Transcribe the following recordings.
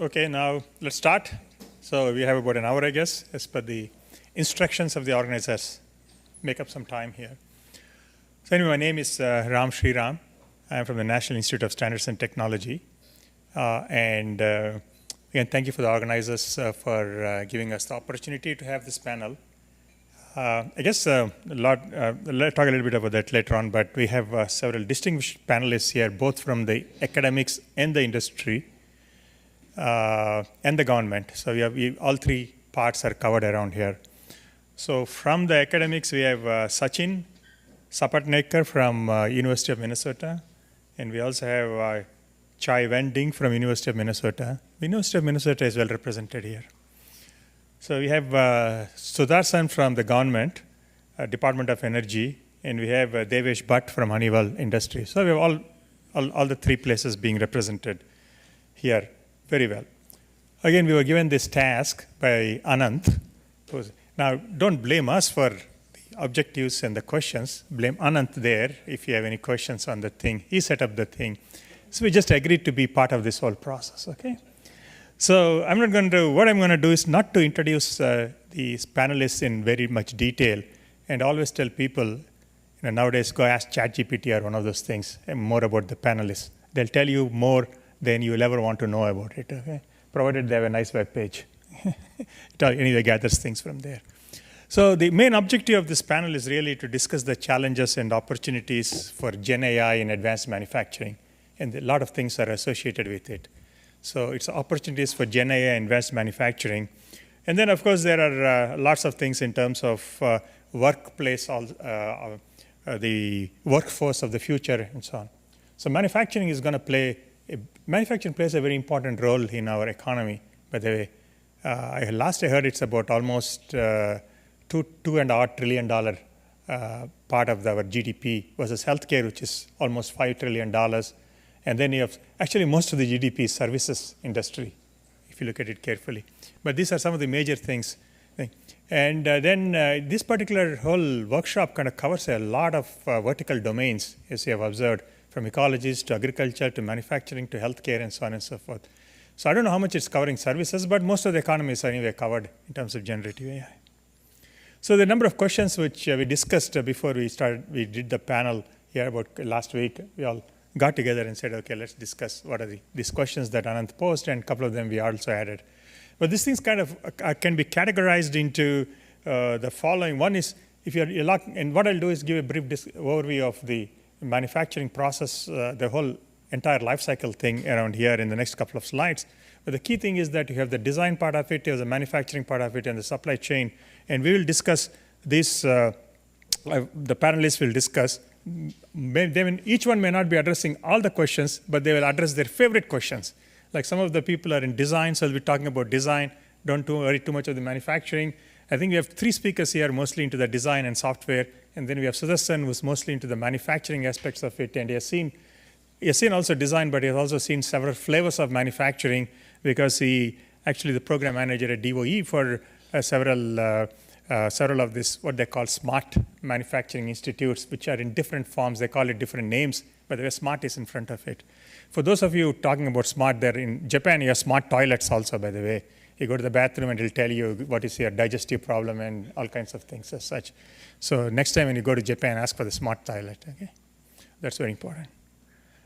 Okay, now let's start. So we have about an hour, I guess, as per the instructions of the organizers. Make up some time here. So anyway, my name is Sriram. I'm from the National Institute of Standards and Technology. Again, thank you for the organizers for giving us the opportunity to have this panel. I guess I'll talk a little bit about that later on, but we have several distinguished panelists here, both from the academics and the industry and the government. So all three parts are covered around here. So from the academics, we have Sachin, Sapatnekar from University of Minnesota, and we also have Caiwen from University of Minnesota. The University of Minnesota is well represented here. So we have Sudarsan from the government, Department of Energy, and we have Devesh Bhatt from Honeywell Industry. So we have all the three places being represented here very well. Again, we were given this task by Anant. Now, don't blame us for the objectives and the questions. Blame Anant there if you have any questions on the thing. He set up the thing. So we just agreed to be part of this whole process, okay? So what I'm going to do is not to introduce these panelists in very much detail and always tell people, nowadays go ask ChatGPT or one of those things more about the panelists. They'll tell you more than you will ever want to know about it, okay? Provided they have a nice web page. It anyway gathers things from there. So the main objective of this panel is really to discuss the challenges and opportunities for Gen AI in advanced manufacturing, and a lot of things are associated with it. So it's opportunities for Gen AI and advanced manufacturing. And then, of course, there are lots of things in terms of workplace, the workforce of the future, and so on. So manufacturing plays a very important role in our economy. By the way, last I heard it's about almost $2.5 trillion part of our GDP versus healthcare, which is almost $5 trillion. And then you have, actually most of the GDP is services industry, if you look at it carefully. But these are some of the major things. And then this particular whole workshop kind of covers a lot of vertical domains, as you have observed, from ecologies to agriculture to manufacturing to healthcare and so on and so forth. So I don't know how much it's covering services, but most of the economy is anyway covered in terms of generative AI. So the number of questions which we discussed before we did the panel here about last week, we all got together and said, okay, let's discuss what are these questions that Anant posed, and a couple of them we also added. But these things kind of can be categorized into the following. One is, if you're and what I'll do is give a brief overview of the manufacturing process, the whole entire life cycle thing around here in the next couple of slides. But the key thing is that you have the design part of it, you have the manufacturing part of it, and the supply chain. And we will discuss this, the panelists will discuss. Each one may not be addressing all the questions, but they will address their favorite questions. Like some of the people are in design, so we'll be talking about design. Don't worry too much of the manufacturing. I think we have three speakers here, mostly into the design and software. And then we have Sudarsan, who's mostly into the manufacturing aspects of it. And he has seen also design, but he has also seen several flavors of manufacturing because he actually the program manager at DOE for several of this, what they call smart manufacturing institutes, which are in different forms. They call it different names, but the smart is in front of it. For those of you talking about smart, there in Japan, you have smart toilets also, by the way. You go to the bathroom and it'll tell you what is your digestive problem and all kinds of things as such. So next time when you go to Japan, ask for the smart toilet, okay? That's very important.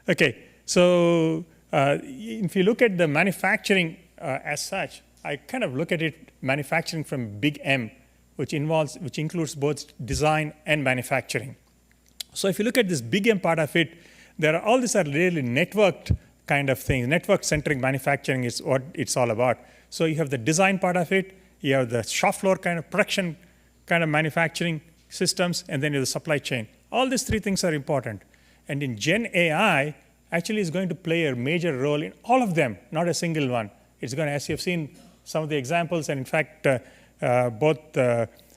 Okay, so if you look at the manufacturing as such, I kind of look at it manufacturing from big M, which includes both design and manufacturing. So if you look at this big M part of it, all these are really networked kind of things. Network-centric manufacturing is what it's all about. So you have the design part of it, you have the shop floor kind of production kind of manufacturing systems, and then you have the supply chain. All these three things are important. And in Gen AI, actually is going to play a major role in all of them, not a single one. It's going to, as you've seen some of the examples, and in fact, both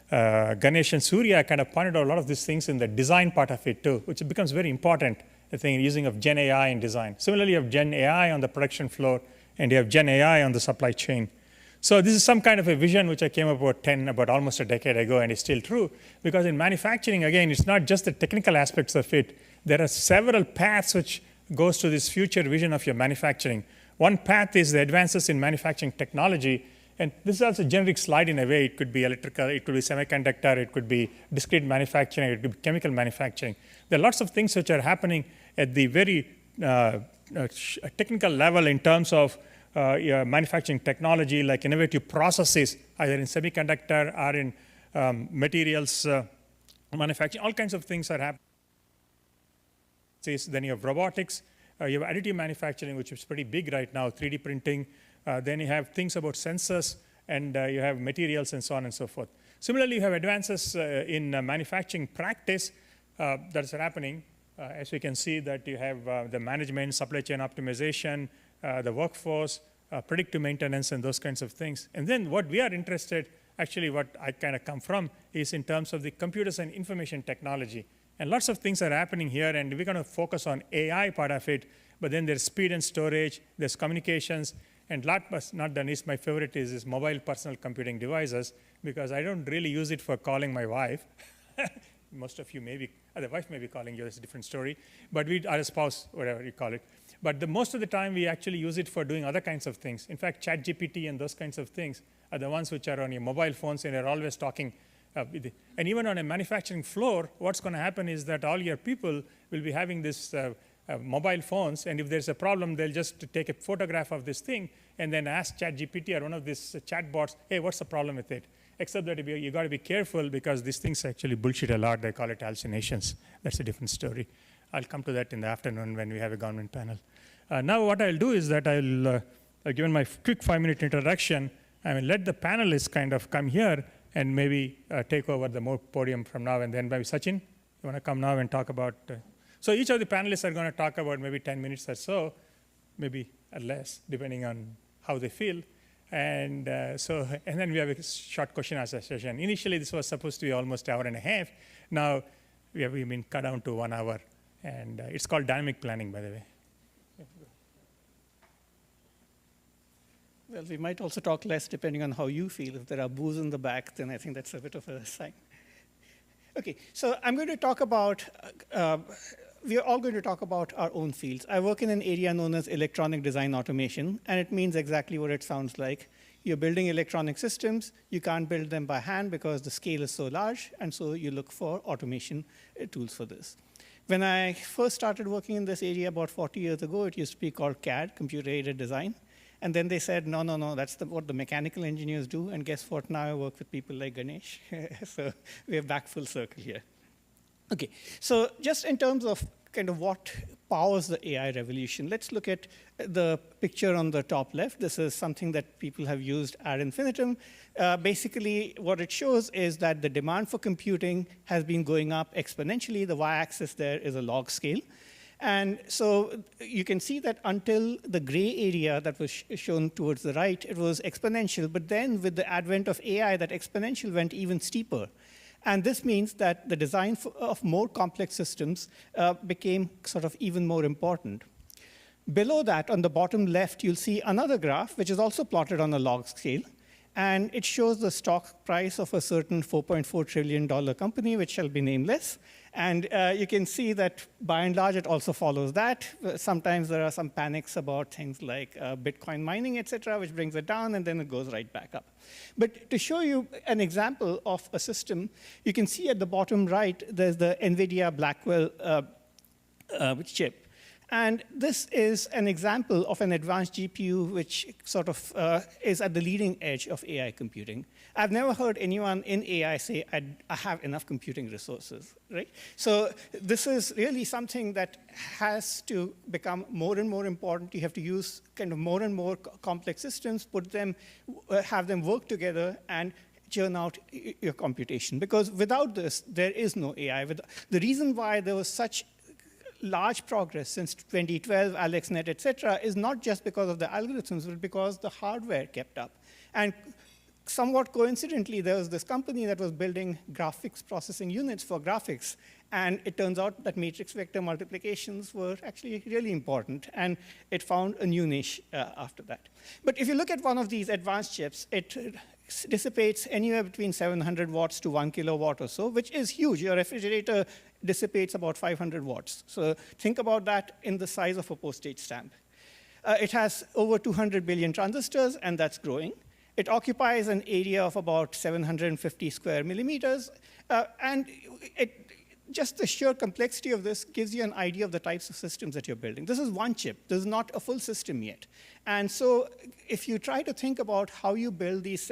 Ganesh and Surya kind of pointed out a lot of these things in the design part of it too, which becomes very important, I think, using of Gen AI in design. Similarly, you have Gen AI on the production floor, and you have Gen AI on the supply chain. So this is some kind of a vision which I came up with about almost a decade ago, and it's still true, because in manufacturing, again, it's not just the technical aspects of it. There are several paths which goes to this future vision of your manufacturing. One path is the advances in manufacturing technology. And this is also a generic slide in a way. It could be electrical, it could be semiconductor, it could be discrete manufacturing, it could be chemical manufacturing. There are lots of things which are happening at the very technical level in terms of manufacturing technology, like innovative processes, either in semiconductor or in materials manufacturing. All kinds of things are happening. Then you have robotics, you have additive manufacturing, which is pretty big right now, 3D printing. Then you have things about sensors, and you have materials and so on and so forth. Similarly, you have advances in manufacturing practice that's happening. As we can see that you have the management, supply chain optimization, the workforce, predictive maintenance, and those kinds of things. And then what we are interested, actually what I kind of come from, is in terms of the computers and information technology. And lots of things are happening here, and we're going to focus on AI part of it, but then there's speed and storage, there's communications, and last but not the least, my favorite is mobile personal computing devices, because I don't really use it for calling my wife. Most of you maybe, the wife may be calling you, that's a different story, but we are a spouse, whatever you call it. But most of the time, we actually use it for doing other kinds of things. In fact, ChatGPT and those kinds of things are the ones which are on your mobile phones, and you're always talking. And even on a manufacturing floor, what's going to happen is that all your people will be having this mobile phones, and if there's a problem, they'll just take a photograph of this thing and then ask ChatGPT or one of these chatbots, hey, what's the problem with it? Except that you got to be careful, because these things actually bullshit a lot. They call it hallucinations. That's a different story. I'll come to that in the afternoon when we have a government panel. Now what I'll do is that I'll given my quick 5-minute introduction, I will let the panelists kind of come here and maybe take over the more podium from now and then. Maybe Sachin, you want to come now and talk about? So each of the panelists are going to talk about maybe 10 minutes or so, maybe less, depending on how they feel. And then we have a short question answer session. Initially, this was supposed to be almost an hour and a half. Now we've been cut down to 1 hour, and it's called dynamic planning, by the way. Well, we might also talk less depending on how you feel. If there are boos in the back, then I think that's a bit of a sign. Okay, so I'm going to talk about, we are all going to talk about our own fields. I work in an area known as electronic design automation, and it means exactly what it sounds like. You're building electronic systems. You can't build them by hand because the scale is so large, and so you look for automation tools for this. When I first started working in this area about 40 years ago, it used to be called CAD, computer-aided design. And then they said, no, that's what the mechanical engineers do. And guess what? Now I work with people like Ganesh. So we're back full circle here. OK, so just in terms of kind of what powers the AI revolution, let's look at the picture on the top left. This is something that people have used ad infinitum. Basically, what it shows is that the demand for computing has been going up exponentially. The y-axis there is a log scale. And so you can see that until the gray area that was shown towards the right, it was exponential. But then with the advent of AI, that exponential went even steeper. And this means that the design of more complex systems became sort of even more important. Below that, on the bottom left, you'll see another graph, which is also plotted on a log scale. And it shows the stock price of a certain $4.4 trillion company, which shall be nameless. And you can see that, by and large, it also follows that. Sometimes there are some panics about things like Bitcoin mining, et cetera, which brings it down, and then it goes right back up. But to show you an example of a system, you can see at the bottom right, there's the NVIDIA Blackwell chip. And this is an example of an advanced GPU which sort of is at the leading edge of AI computing. I've never heard anyone in AI say, I have enough computing resources, right? So this is really something that has to become more and more important. You have to use kind of more and more complex systems, put them, have them work together, and churn out your computation. Because without this, there is no AI. The reason why there was such large progress since 2012, AlexNet, et cetera, is not just because of the algorithms, but because the hardware kept up. And somewhat coincidentally, there was this company that was building graphics processing units for graphics. And it turns out that matrix vector multiplications were actually really important. And it found a new niche after that. But if you look at one of these advanced chips, it dissipates anywhere between 700 watts to 1 kilowatt or so, which is huge. Your refrigerator dissipates about 500 watts. So think about that in the size of a postage stamp. It has over 200 billion transistors, and that's growing. It occupies an area of about 750 square millimeters, and just the sheer complexity of this gives you an idea of the types of systems that you're building. This is one chip. This is not a full system yet. And so if you try to think about how you build these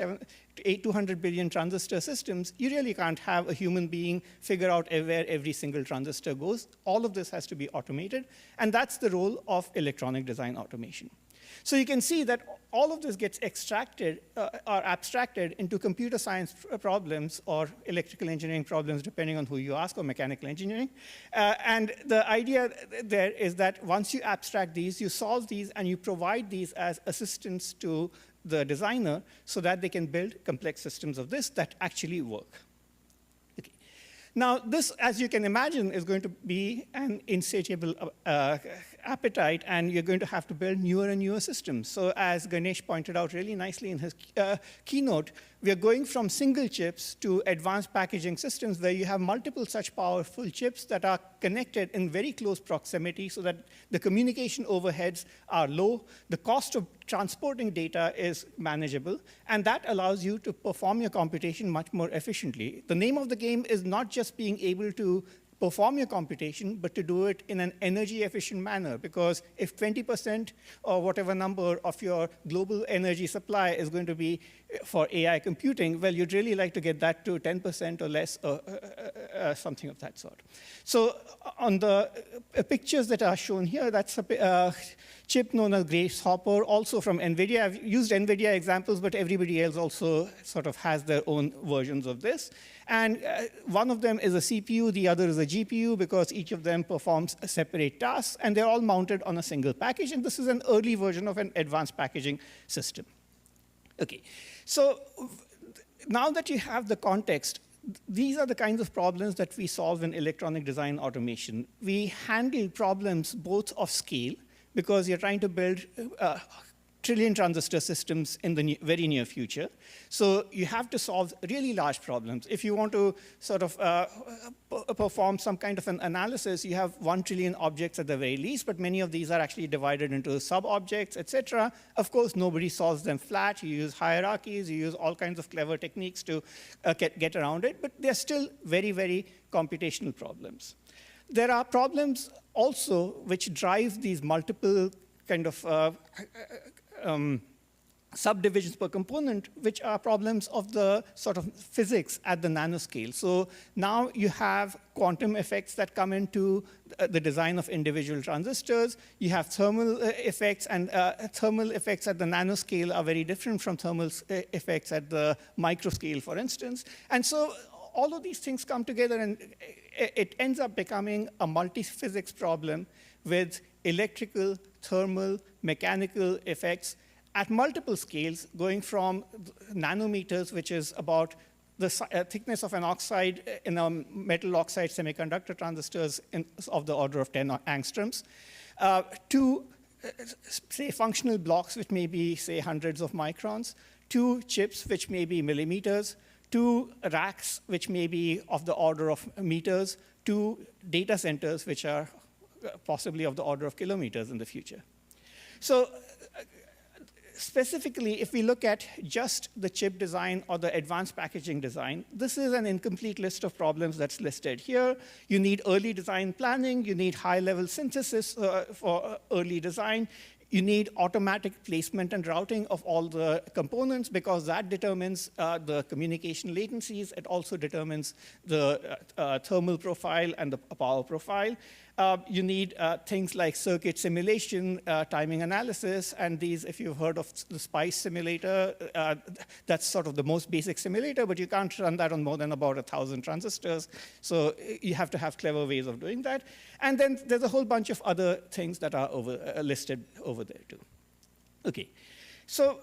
200 billion transistor systems, you really can't have a human being figure out where every single transistor goes. All of this has to be automated, and that's the role of electronic design automation. So you can see that all of this gets extracted or abstracted into computer science problems or electrical engineering problems, depending on who you ask, or mechanical engineering. And the idea there is that once you abstract these, you solve these, and you provide these as assistance to the designer so that they can build complex systems of this that actually work. Okay. Now, this, as you can imagine, is going to be an insatiable appetite, and you're going to have to build newer and newer systems. So as Ganesh pointed out really nicely in his keynote, we are going from single chips to advanced packaging systems where you have multiple such powerful chips that are connected in very close proximity so that the communication overheads are low, the cost of transporting data is manageable, and that allows you to perform your computation much more efficiently. The name of the game is not just being able to perform your computation, but to do it in an energy-efficient manner, because if 20% or whatever number of your global energy supply is going to be for AI computing, well, you'd really like to get that to 10% or less, or something of that sort. So on the pictures that are shown here, that's a chip known as Grace Hopper, also from NVIDIA. I've used NVIDIA examples, but everybody else also sort of has their own versions of this. And one of them is a CPU, the other is a GPU, because each of them performs separate tasks, and they're all mounted on a single package. And this is an early version of an advanced packaging system. Okay, so now that you have the context, these are the kinds of problems that we solve in electronic design automation. We handle problems both of scale, because you're trying to build trillion transistor systems in the very near future. So you have to solve really large problems. If you want to sort of perform some kind of an analysis, you have 1 trillion objects at the very least, but many of these are actually divided into sub-objects, et cetera. Of course, nobody solves them flat. You use hierarchies. You use all kinds of clever techniques to get around it, but they're still very, very computational problems. There are problems also which drive these multiple kind of subdivisions per component, which are problems of the sort of physics at the nanoscale. So now you have quantum effects that come into the design of individual transistors. You have thermal effects, and thermal effects at the nanoscale are very different from thermal effects at the microscale, for instance. And so all of these things come together, and it ends up becoming a multi-physics problem with electrical, thermal, mechanical effects at multiple scales, going from nanometers, which is about the thickness of an oxide in a metal oxide semiconductor transistors of the order of 10 angstroms, to, say, functional blocks, which may be, say, hundreds of microns, to chips, which may be millimeters, to racks, which may be of the order of meters, to data centers, which are possibly of the order of kilometers in the future. So specifically, if we look at just the chip design or the advanced packaging design, this is an incomplete list of problems that's listed here. You need early design planning. You need high-level synthesis for early design. You need automatic placement and routing of all the components, because that determines the communication latencies. It also determines the thermal profile and the power profile. You need things like circuit simulation, timing analysis, and these, if you've heard of the SPICE simulator, that's sort of the most basic simulator, but you can't run that on more than about 1,000 transistors. So you have to have clever ways of doing that. And then there's a whole bunch of other things that are listed over there too. Okay, so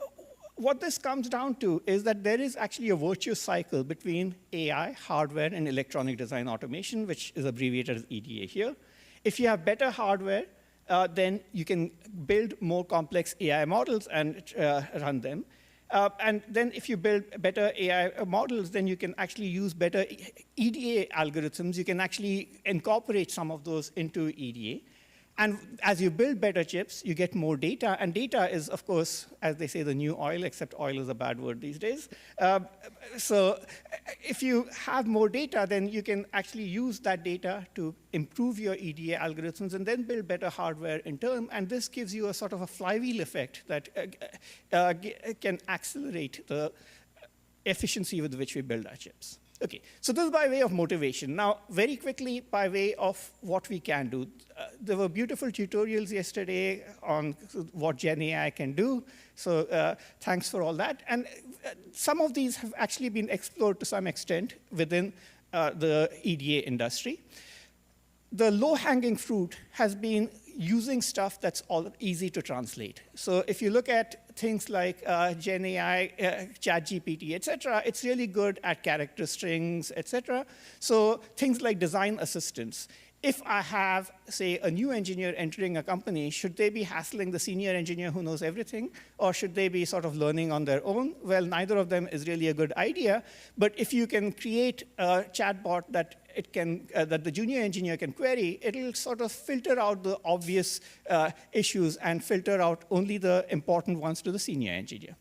what this comes down to is that there is actually a virtuous cycle between AI, hardware, and electronic design automation, which is abbreviated as EDA here. If you have better hardware, then you can build more complex AI models and run them. And then if you build better AI models, then you can actually use better EDA algorithms. You can actually incorporate some of those into EDA. And as you build better chips, you get more data. And data is, of course, as they say, the new oil, except oil is a bad word these days. So if you have more data, then you can actually use that data to improve your EDA algorithms and then build better hardware in turn. And this gives you a sort of a flywheel effect that can accelerate the efficiency with which we build our chips. Okay, so this is by way of motivation. Now, very quickly, by way of what we can do. There were beautiful tutorials yesterday on what Gen AI can do. So thanks for all that. And some of these have actually been explored to some extent within the EDA industry. The low-hanging fruit has been using stuff that's all easy to translate. So if you look at things like Gen AI, ChatGPT, et cetera, it's really good at character strings, et cetera. So things like design assistance. If I have, say, a new engineer entering a company, should they be hassling the senior engineer who knows everything? Or should they be sort of learning on their own? Well, neither of them is really a good idea. But if you can create a chatbot that that the junior engineer can query, it'll sort of filter out the obvious issues and filter out only the important ones to the senior engineer.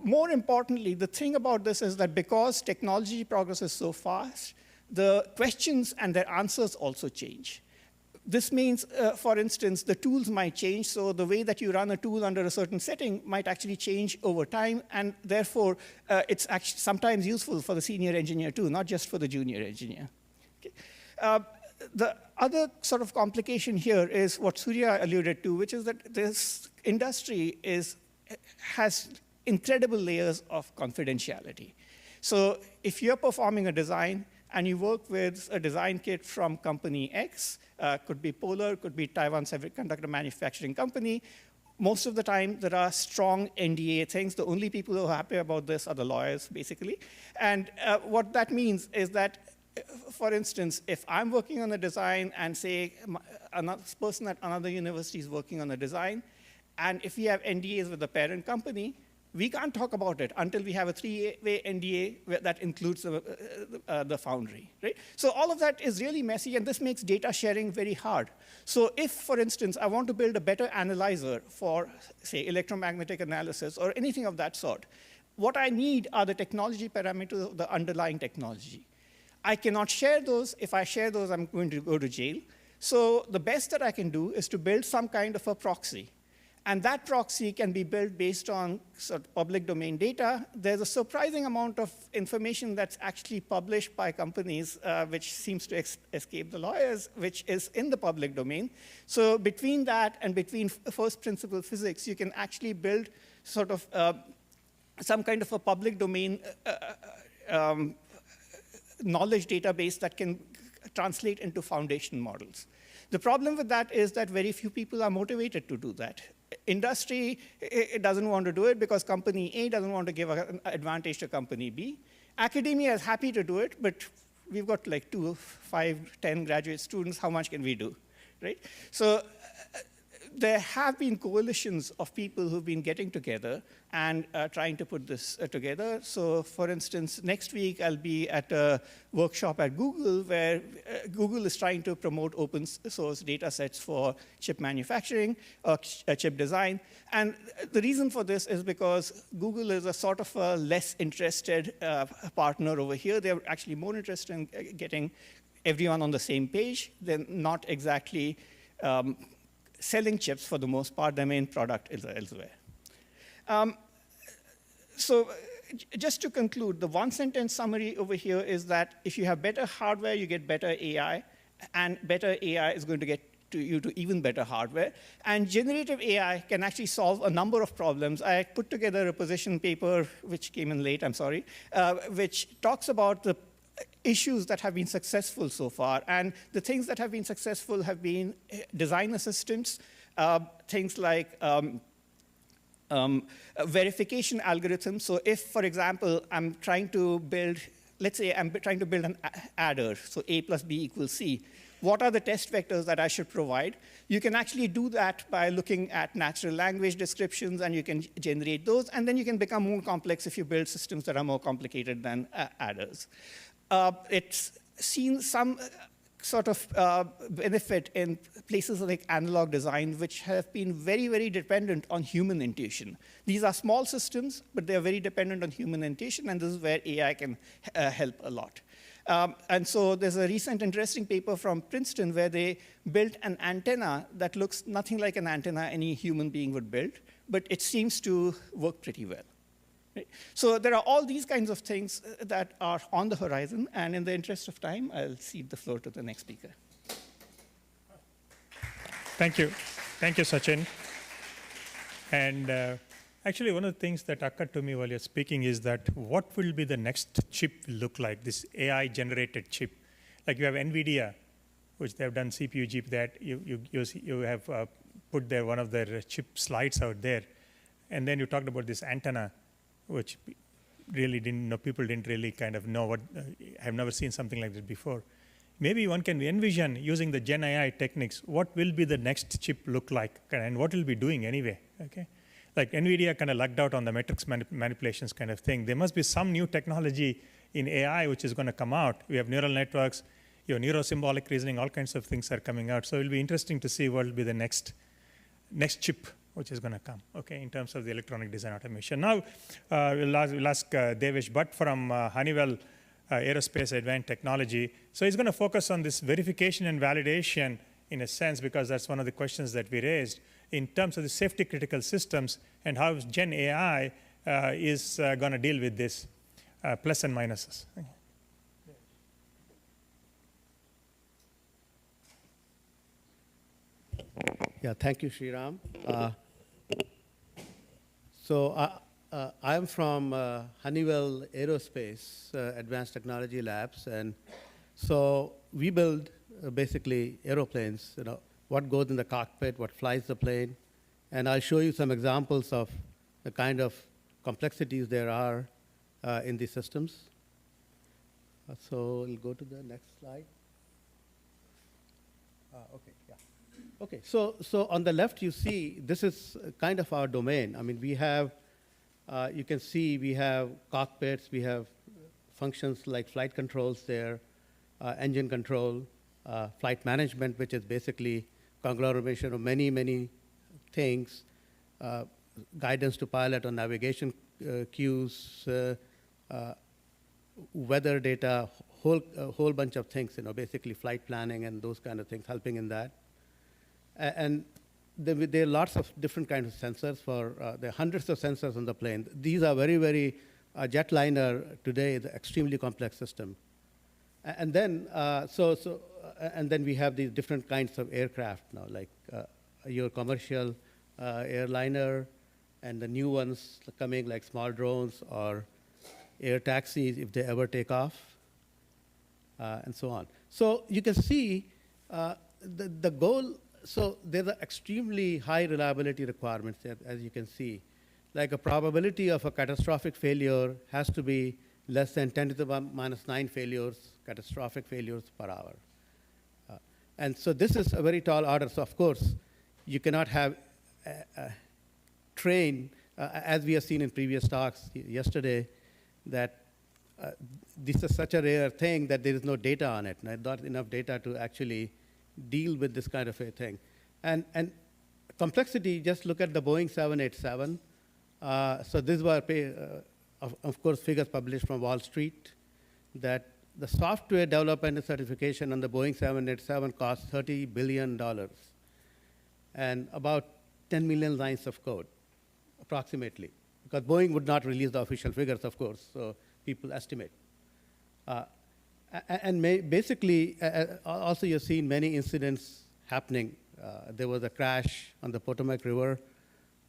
More importantly, the thing about this is that because technology progresses so fast, the questions and their answers also change. This means, for instance, the tools might change, so the way that you run a tool under a certain setting might actually change over time, and therefore, it's actually sometimes useful for the senior engineer too, not just for the junior engineer. Okay. The other sort of complication here is what Surya alluded to, which is that this industry has incredible layers of confidentiality. So if you're performing a design, and you work with a design kit from company X, could be Polar, could be Taiwan Semiconductor Manufacturing Company. Most of the time, there are strong NDA things. The only people who are happy about this are the lawyers, basically. And what that means is that, for instance, if I'm working on a design and say another person at another university is working on a design, and if we have NDAs with the parent company, we can't talk about it until we have a three-way NDA that includes the foundry, right? So all of that is really messy, and this makes data sharing very hard. So if, for instance, I want to build a better analyzer for, say, electromagnetic analysis or anything of that sort, what I need are the technology parameters of the underlying technology. I cannot share those. If I share those, I'm going to go to jail. So the best that I can do is to build some kind of a proxy. And that proxy can be built based on sort of public domain data. There's a surprising amount of information that's actually published by companies, which seems to escape the lawyers, which is in the public domain. So between that and between first principle physics, you can actually build sort of some kind of a public domain knowledge database that can translate into foundation models. The problem with that is that very few people are motivated to do that. Industry, it doesn't want to do it because company A doesn't want to give an advantage to company B. Academia is happy to do it, but we've got like 2, 5, 10 graduate students. How much can we do, right? So there have been coalitions of people who've been getting together and trying to put this together. So for instance, next week I'll be at a workshop at Google where Google is trying to promote open source data sets for chip manufacturing, chip design. And the reason for this is because Google is a sort of a less interested partner over here. They're actually more interested in getting everyone on the same page than not exactly selling chips for the most part. Their main product is elsewhere. So just to conclude, the one-sentence summary over here is that if you have better hardware, you get better AI, and better AI is going to get you to even better hardware. And generative AI can actually solve a number of problems. I put together a position paper, which came in late, I'm sorry, which talks about the issues that have been successful so far. And the things that have been successful have been design assistance, things like verification algorithms. So if, for example, I'm trying to build, let's say I'm trying to build an adder, so A plus B equals C, what are the test vectors that I should provide? You can actually do that by looking at natural language descriptions, and you can generate those. And then you can become more complex if you build systems that are more complicated than adders. It's seen some sort of benefit in places like analog design, which have been very, very dependent on human intuition. These are small systems, but they're very dependent on human intuition, and this is where AI can help a lot. And so there's a recent interesting paper from Princeton where they built an antenna that looks nothing like an antenna any human being would build, but it seems to work pretty well. Right? So there are all these kinds of things that are on the horizon, and in the interest of time, I'll cede the floor to the next speaker. Thank you. Thank you, Sachin. And actually, one of the things that occurred to me while you're speaking is that what will be the next chip look like, this AI-generated chip? Like you have NVIDIA, which they have done CPU, GPU, that you have put there one of their chip slides out there. And then you talked about this antenna, which really people didn't really kind of know what, have never seen something like this before. Maybe one can envision using the Gen AI techniques, what will be the next chip look like, and what will be doing anyway, okay? Like NVIDIA kind of lucked out on the metrics manipulations kind of thing. There must be some new technology in AI which is going to come out. We have neural networks, you have neurosymbolic reasoning, all kinds of things are coming out. So it'll be interesting to see what will be the next chip which is going to come, okay, in terms of the electronic design automation. Now, we'll ask Devesh Bhatt from Honeywell Aerospace Advanced Technology. So he's going to focus on this verification and validation in a sense, because that's one of the questions that we raised in terms of the safety critical systems and how Gen AI is going to deal with this, plus and minuses. Yeah, thank you, Sriram. I'm from Honeywell Aerospace Advanced Technology Labs, and so we build basically aeroplanes. You know, what goes in the cockpit, what flies the plane, and I'll show you some examples of the kind of complexities there are in these systems. So we'll go to the next slide. Okay, yeah. Okay, so on the left you see this is kind of our domain. I mean, we have, you can see we have cockpits, we have functions like flight controls there, engine control, flight management, which is basically conglomeration of many, many things, guidance to pilot on navigation cues, weather data, whole bunch of things, you know, basically flight planning and those kind of things, helping in that. And there are lots of different kinds of sensors there are hundreds of sensors on the plane. These are very, very, jetliner today is an extremely complex system. And then, and then we have these different kinds of aircraft now, like your commercial airliner, and the new ones coming like small drones or air taxis if they ever take off, and so on. So you can see the goal. So there are extremely high reliability requirements, as you can see. Like a probability of a catastrophic failure has to be less than 10 to the minus 9 failures, catastrophic failures per hour. And so this is a very tall order. So of course, you cannot have train, as we have seen in previous talks yesterday, that this is such a rare thing that there is no data on it, not enough data to actually deal with this kind of a thing. And complexity, just look at the Boeing 787. So these were, of course, figures published from Wall Street, that the software development and certification on the Boeing 787 cost $30 billion and about 10 million lines of code, approximately. Because Boeing would not release the official figures, of course, so people estimate. And basically, also you've seen many incidents happening. There was a crash on the Potomac River.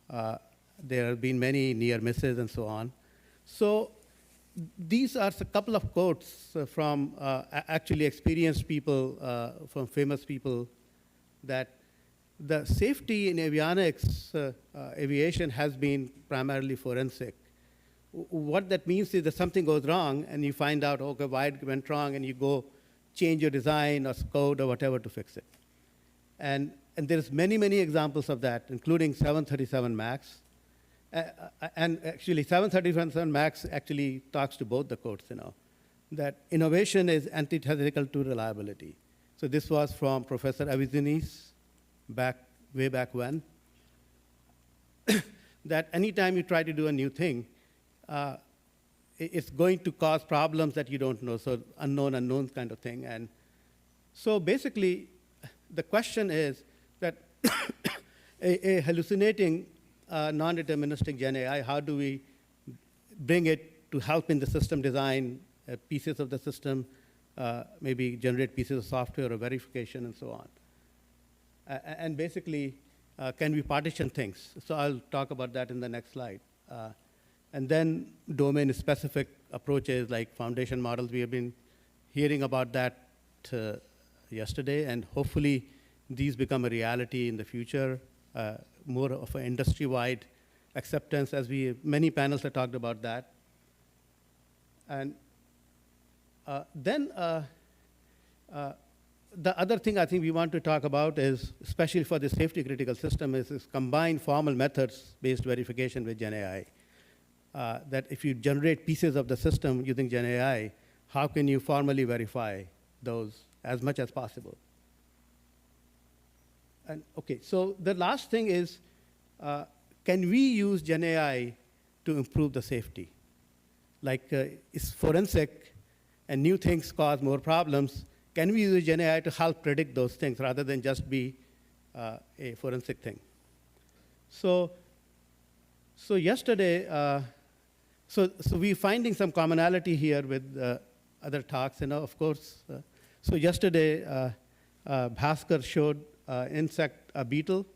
There have been many near misses and so on. So these are a couple of quotes from actually experienced people, from famous people, that the safety in avionics, aviation has been primarily forensic. What that means is that something goes wrong and you find out, okay, why it went wrong, and you go change your design or code or whatever to fix it. And there's many, many examples of that, including 737 MAX. And actually, 737 MAX actually talks to both the quotes, you know, that innovation is antithetical to reliability. So this was from Professor Avizinis way back when, that anytime you try to do a new thing, it's going to cause problems that you don't know, so unknown kind of thing. And so basically, the question is that a hallucinating non-deterministic Gen AI, how do we bring it to help in the system design, pieces of the system, maybe generate pieces of software or verification and so on. And basically, can we partition things? So I'll talk about that in the next slide. And then domain-specific approaches like foundation models. We have been hearing about that yesterday, and hopefully these become a reality in the future, more of an industry-wide acceptance, as many panels have talked about that. And then the other thing I think we want to talk about is, especially for the safety critical system, is combine formal methods-based verification with Gen AI. That if you generate pieces of the system using Gen AI, how can you formally verify those as much as possible? And okay, so the last thing is, can we use Gen AI to improve the safety? Like, is forensic and new things cause more problems? Can we use Gen AI to help predict those things rather than just be a forensic thing? So yesterday, so we're finding some commonality here with other talks, of course. So yesterday, Bhaskar showed insect, a beetle.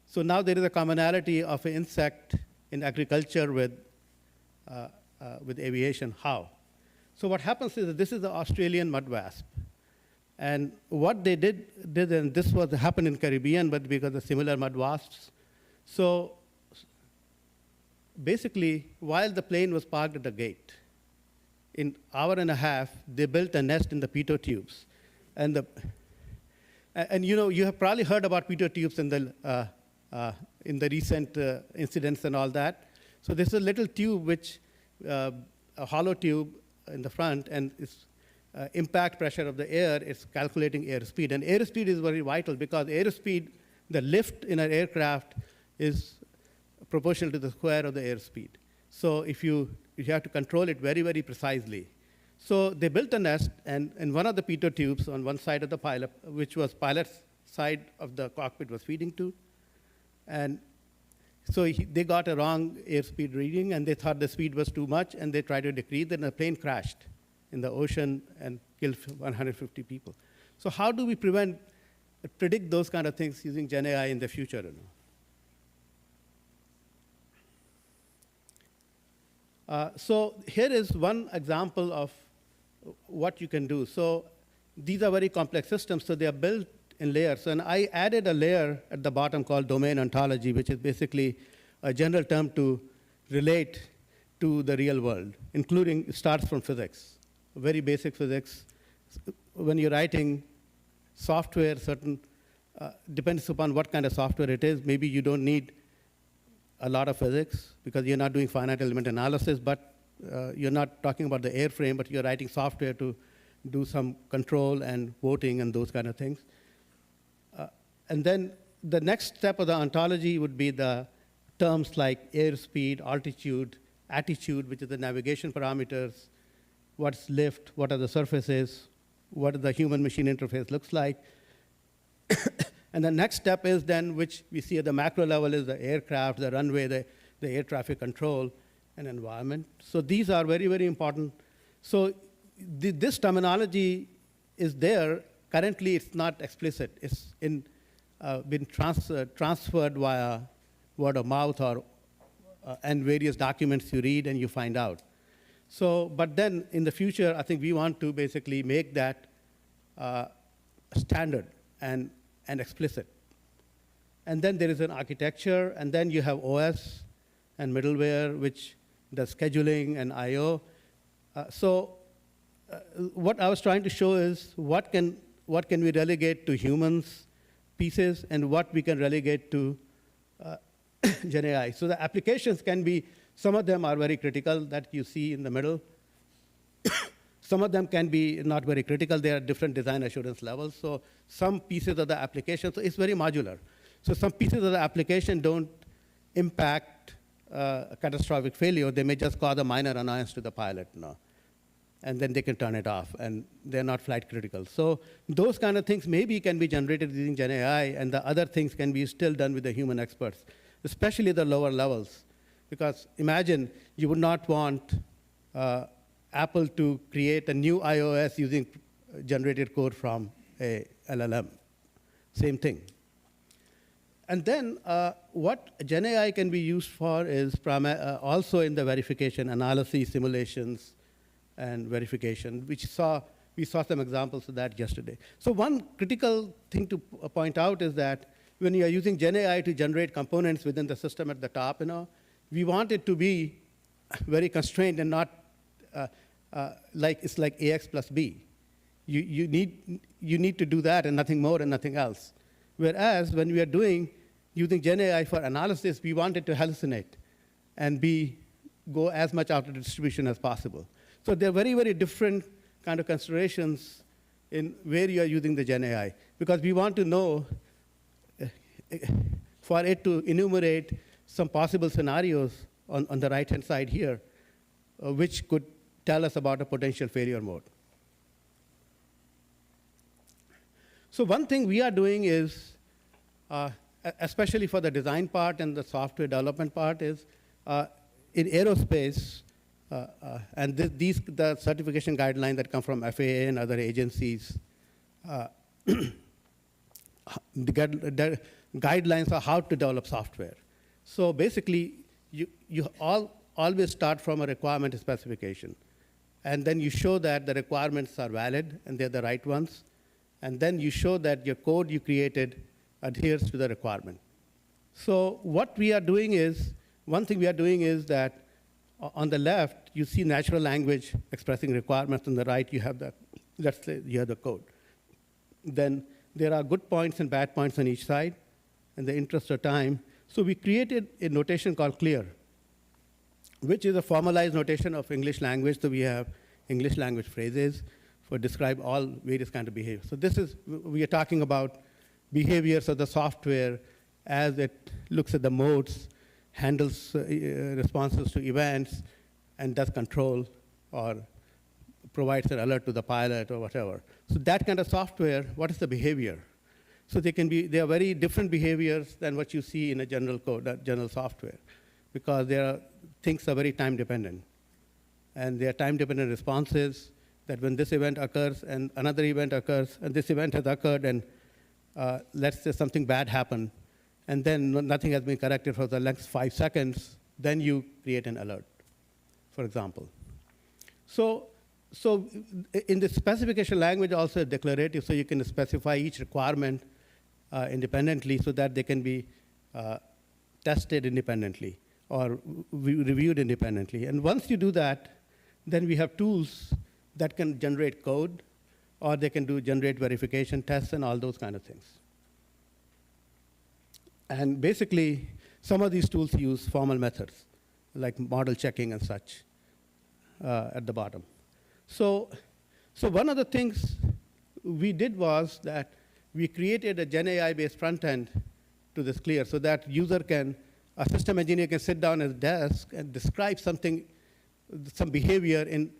So now there is a commonality of an insect in agriculture with aviation. How? So what happens is that this is the Australian mud wasp. And what they did, and this happened in Caribbean, but because of similar mud wasps. So basically, while the plane was parked at the gate, in an hour and a half, they built a nest in the pitot tubes. And you have probably heard about pitot tubes in the recent incidents and all that. So this is a little tube, a hollow tube in the front, and it's impact pressure of the air, it's calculating airspeed. And airspeed is very vital because airspeed, the lift in an aircraft is proportional to the square of the airspeed. So if you have to control it very, very precisely. So they built a nest, and in one of the pitot tubes on one side of the pilot, which was pilot's side of the cockpit was feeding to. And so they got a wrong airspeed reading, and they thought the speed was too much, and they tried to decrease, and the plane crashed in the ocean and killed 150 people. So how do we predict those kind of things using Gen AI in the future? So here is one example of what you can do. So these are very complex systems, so they are built in layers. And I added a layer at the bottom called domain ontology, which is basically a general term to relate to the real world, including, it starts from physics, very basic physics. When you're writing software, depends upon what kind of software it is. Maybe you don't need a lot of physics because you're not doing finite element analysis, but you're not talking about the airframe, but you're writing software to do some control and voting and those kind of things. And then the next step of the ontology would be the terms like airspeed, altitude, attitude, which is the navigation parameters, what's lift, what are the surfaces, what the human-machine interface looks like. And the next step is then, which we see at the macro level, is the aircraft, the runway, the air traffic control, and environment. So these are very, very important. So this terminology is there. Currently, it's not explicit. It's been transferred via word of mouth and various documents you read and you find out. So, but then in the future, I think we want to basically make that standard and explicit. And then there is an architecture, and then you have OS and middleware, which does scheduling and I/O. What I was trying to show is what can we relegate to humans pieces and what we can relegate to Gen AI. So the applications can be, some of them are very critical that you see in the middle. Some of them can be not very critical. There are different design assurance levels. So some pieces of the application, so it's very modular. So some pieces of the application don't impact a catastrophic failure. They may just cause a minor annoyance to the pilot now. And then they can turn it off, and they're not flight critical. So those kind of things maybe can be generated using Gen AI, and the other things can be still done with the human experts, especially the lower levels. Because imagine you would not want Apple to create a new iOS using generated code from a LLM. Same thing. And then what Gen AI can be used for is also in the verification, analysis, simulations, and verification, we saw some examples of that yesterday. So one critical thing to point out is that when you are using Gen AI to generate components within the system at the top, we want it to be very constrained and not like it's like AX plus B. You need to do that and nothing more and nothing else. Whereas when we are using Gen AI for analysis, we want it to hallucinate and go as much out of the distribution as possible. So there are very, very different kind of considerations in where you are using the Gen AI, because we want to know for it to enumerate some possible scenarios on the right-hand side here, which could tell us about a potential failure mode. So one thing we are doing is, especially for the design part and the software development part, is in aerospace, and the certification guidelines that come from FAA and other agencies, the guidelines are how to develop software. So basically, you always start from a requirement specification. And then you show that the requirements are valid and they're the right ones. And then you show that your code you created adheres to the requirement. So what we are doing is, one thing we are doing is that on the left, you see natural language expressing requirements. On the right, you have let's say you have the code. Then there are good points and bad points on each side. In the interest of time, so we created a notation called clear, which is a formalized notation of English language. So we have English language phrases for describe all various kinds of behavior. So we are talking about behaviors of the software as it looks at the modes, handles responses to events, and does control or provides an alert to the pilot or whatever. So that kind of software, what is the behavior? So they are very different behaviors than what you see in a general code, general software, because things are very time dependent. And they are time dependent responses that when this event occurs and another event occurs, and this event has occurred, and let's say something bad happened, and then nothing has been corrected for the next 5 seconds, then you create an alert, for example. So in the specification language also declarative, so you can specify each requirement independently so that they can be tested independently or reviewed independently. And once you do that, then we have tools that can generate code, or they can generate verification tests and all those kind of things. And basically, some of these tools use formal methods, like model checking and such at the bottom. So one of the things we did was that we created a Gen AI-based front end to this clear so that a system engineer can sit down at his desk and describe some behavior in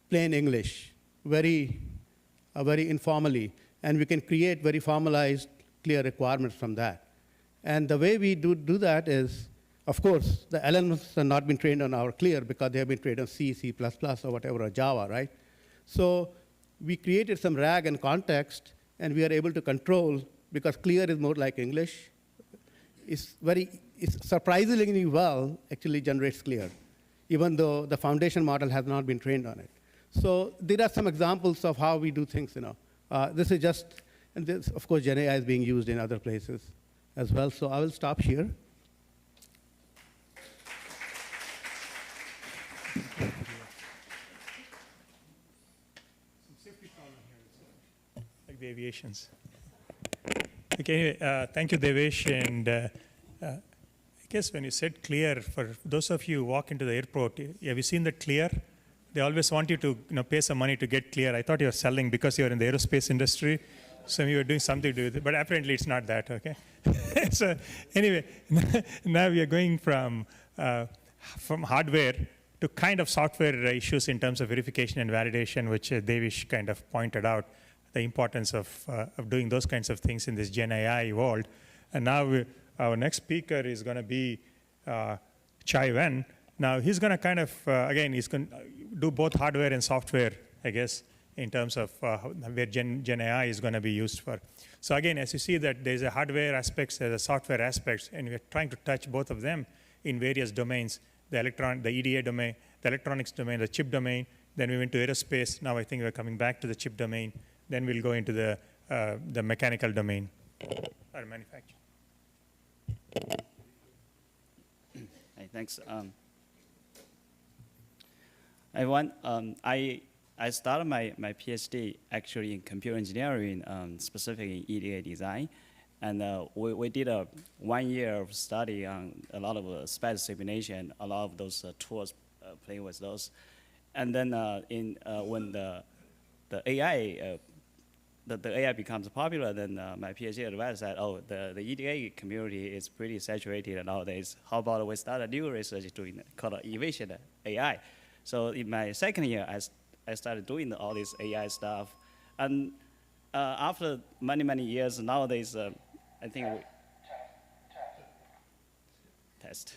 plain English, very informally. And we can create very formalized, clear requirements from that. And the way we do that is, of course, the LLMs have not been trained on our clear because they have been trained on C, C++, or whatever, or Java, right? So we created some RAG and context, and we are able to control, because clear is more like English. It's surprisingly well actually generates clear, even though the foundation model has not been trained on it. So there are some examples of how we do things. This is just, and this, of course, Gen AI is being used in other places as well. So I will stop here. Like the aviations. Okay, anyway, thank you, Devesh. And I guess when you said clear, for those of you who walk into the airport, have you seen the clear they always want you to pay some money to get clear. I thought you were selling because you're in the aerospace industry, so you were doing something to do with it. But apparently it's not that, okay? So anyway, now we are going from hardware to kind of software issues in terms of verification and validation, which Devesh kind of pointed out, the importance of doing those kinds of things in this Gen AI world. And now our next speaker is going to be Caiwen. Now he's going to kind of, again, he's going to do both hardware and software, I guess, in terms of where Gen AI is going to be used for. So again, as you see that there's a hardware aspects, there's a software aspects, and we're trying to touch both of them in various domains, the EDA domain, the electronics domain, the chip domain. Then we went to aerospace. Now I think we're coming back to the chip domain. Then we'll go into the mechanical domain or manufacturing. Hey, thanks. Everyone, I started my PhD actually in computer engineering, specifically in EDA design. And we did a 1 year of study on a lot of space simulation, a lot of those tools, playing with those. And then when the AI the AI becomes popular, then my PhD advisor said, oh, the EDA community is pretty saturated nowadays. How about we start a new research doing called efficient AI? So in my second year, I started doing all this AI stuff. And after many years, nowadays, I think we test.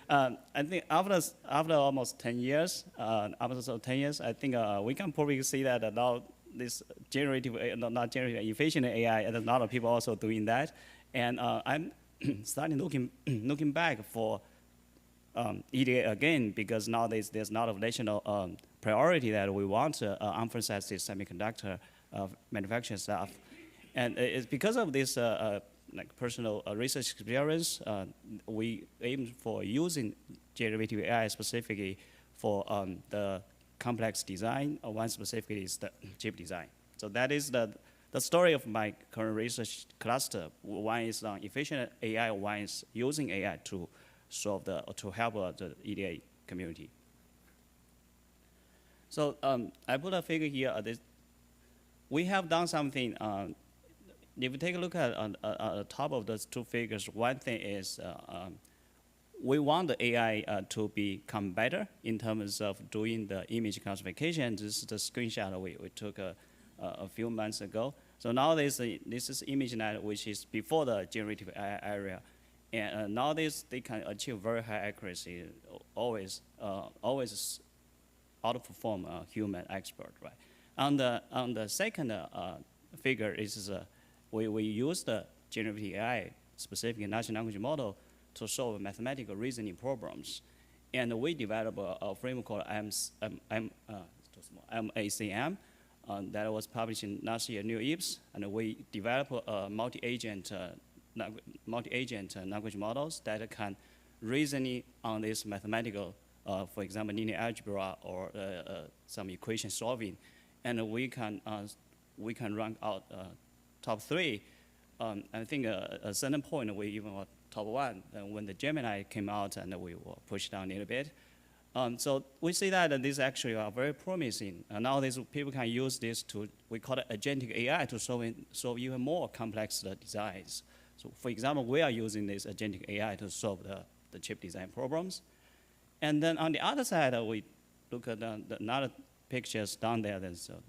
I think after almost 10 years, I think we can probably see that now this generative, not generative, efficient AI, and a lot of people also doing that. And I'm starting looking back for EDA again, because nowadays there's a lot of national priority that we want to emphasize this semiconductor manufacturing stuff. And it's because of this like personal research experience, we aim for using generative AI specifically for the complex design. One specifically is the chip design. So that is the story of my current research cluster. One is on efficient AI, one is using AI to solve to help the EDA community. So I put a figure here. We have done something. If you take a look at the top of those two figures, one thing is we want the AI to become better in terms of doing the image classification. This is the screenshot we took a few months ago. So nowadays, this is ImageNet, which is before the generative AI area. And nowadays, they can achieve very high accuracy, always outperform a human expert, right? On the second figure is we use the generative AI, specific natural language model, to solve mathematical reasoning problems. And we developed a framework called MACM that was published in last year, New IPS. And we developed a multi-agent language models that can reasoning on this mathematical, for example, linear algebra or some equation solving. And we can rank out top 3. I think at a certain point we even were top 1 when the Gemini came out, and we were pushed down a little bit. So we see that these actually are very promising. Nowadays people can use this to, we call it agentic AI, to solve even more complex designs. So for example, we are using this agentic AI to solve the chip design problems. And then on the other side, we look at another pictures down there. So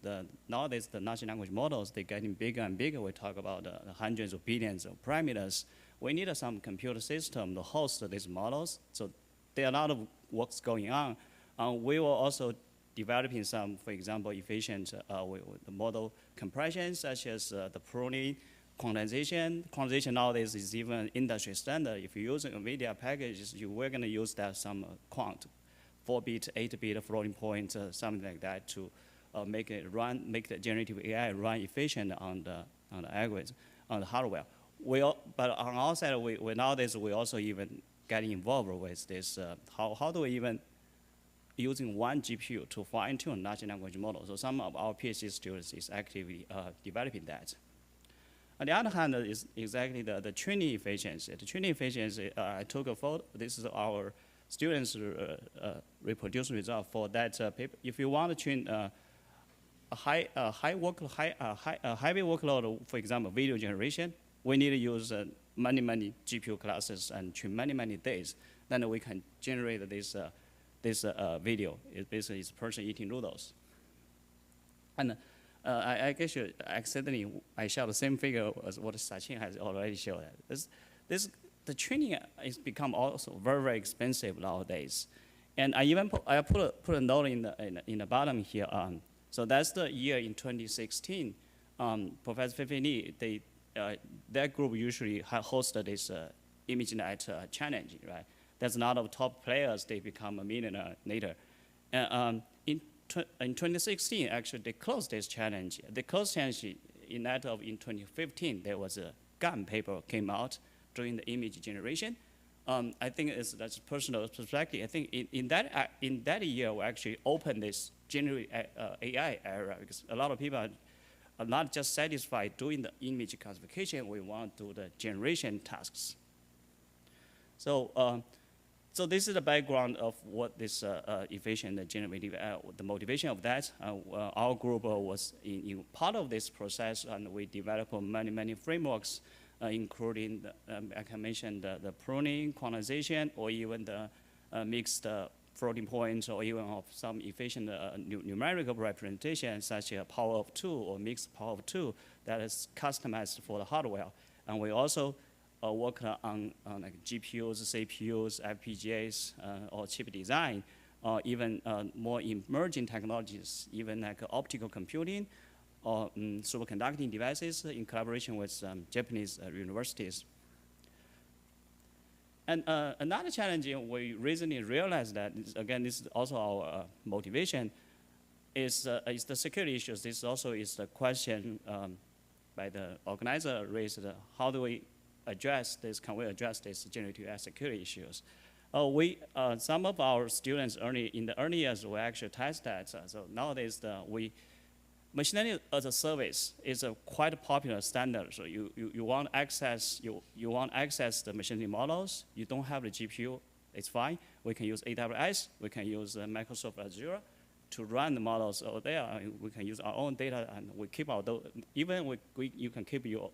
nowadays, the natural language models, they're getting bigger and bigger. We talk about the hundreds of billions of parameters. We need some computer system to host these models. So there are a lot of works going on. We were also developing some, for example, efficient with the model compression, such as the pruning, quantization. Quantization nowadays is even industry standard. If you're using NVIDIA packages, we're going to use that some quant, 4-bit, 8-bit floating point, something like that, to make the generative AI run efficient on the algorithm, on the hardware. But on our side, nowadays we also even getting involved with this. How do we even using one GPU to fine-tune large language models? So some of our PhD students is actively developing that. On the other hand, is exactly the training efficiency. The training efficiency, I took a photo. This is our students reproduce result for that paper. If you want to train a heavy workload, for example, video generation, we need to use many GPU classes and train many days. Then we can generate this video. It basically is a person eating noodles. And I guess accidentally I showed the same figure as what Sachin has already showed. The training is become also very expensive nowadays. And I even put a note in the bottom here. So that's the year in 2016. Professor Fifini, their group usually hosted this ImageNet challenge, right? There's a lot of top players. They become a millionaire later. In 2016, actually, they closed this challenge. They closed challenge in 2015. There was a GAN paper came out during the image generation. I think that's personal perspective. I think in that year, we actually opened this generative AI era because a lot of people are not just satisfied doing the image classification. We want to do the generation tasks. So this is the background of what this efficient generative, the motivation of that. Our group was in part of this process, and we developed many frameworks, including, I can mention the pruning, quantization, or even the mixed floating points, or even of some efficient numerical representation, such as power of 2 or mixed power of 2, that is customized for the hardware. And we also work on like GPUs, CPUs, FPGAs, or chip design, or even more emerging technologies, even like optical computing or superconducting devices in collaboration with Japanese universities. And another challenge we recently realized that, again, this is also our motivation, is the security issues. This also is the question by the organizer raised, how do we address this, can we address these generative AI security issues? Some of our students in the early years, we actually test that. So nowadays, machine learning as a service is a quite popular standard. So you want access the machine learning models. You don't have the GPU, it's fine. We can use AWS. We can use Microsoft Azure to run the models over there. We can use our own data, and we keep our you can keep your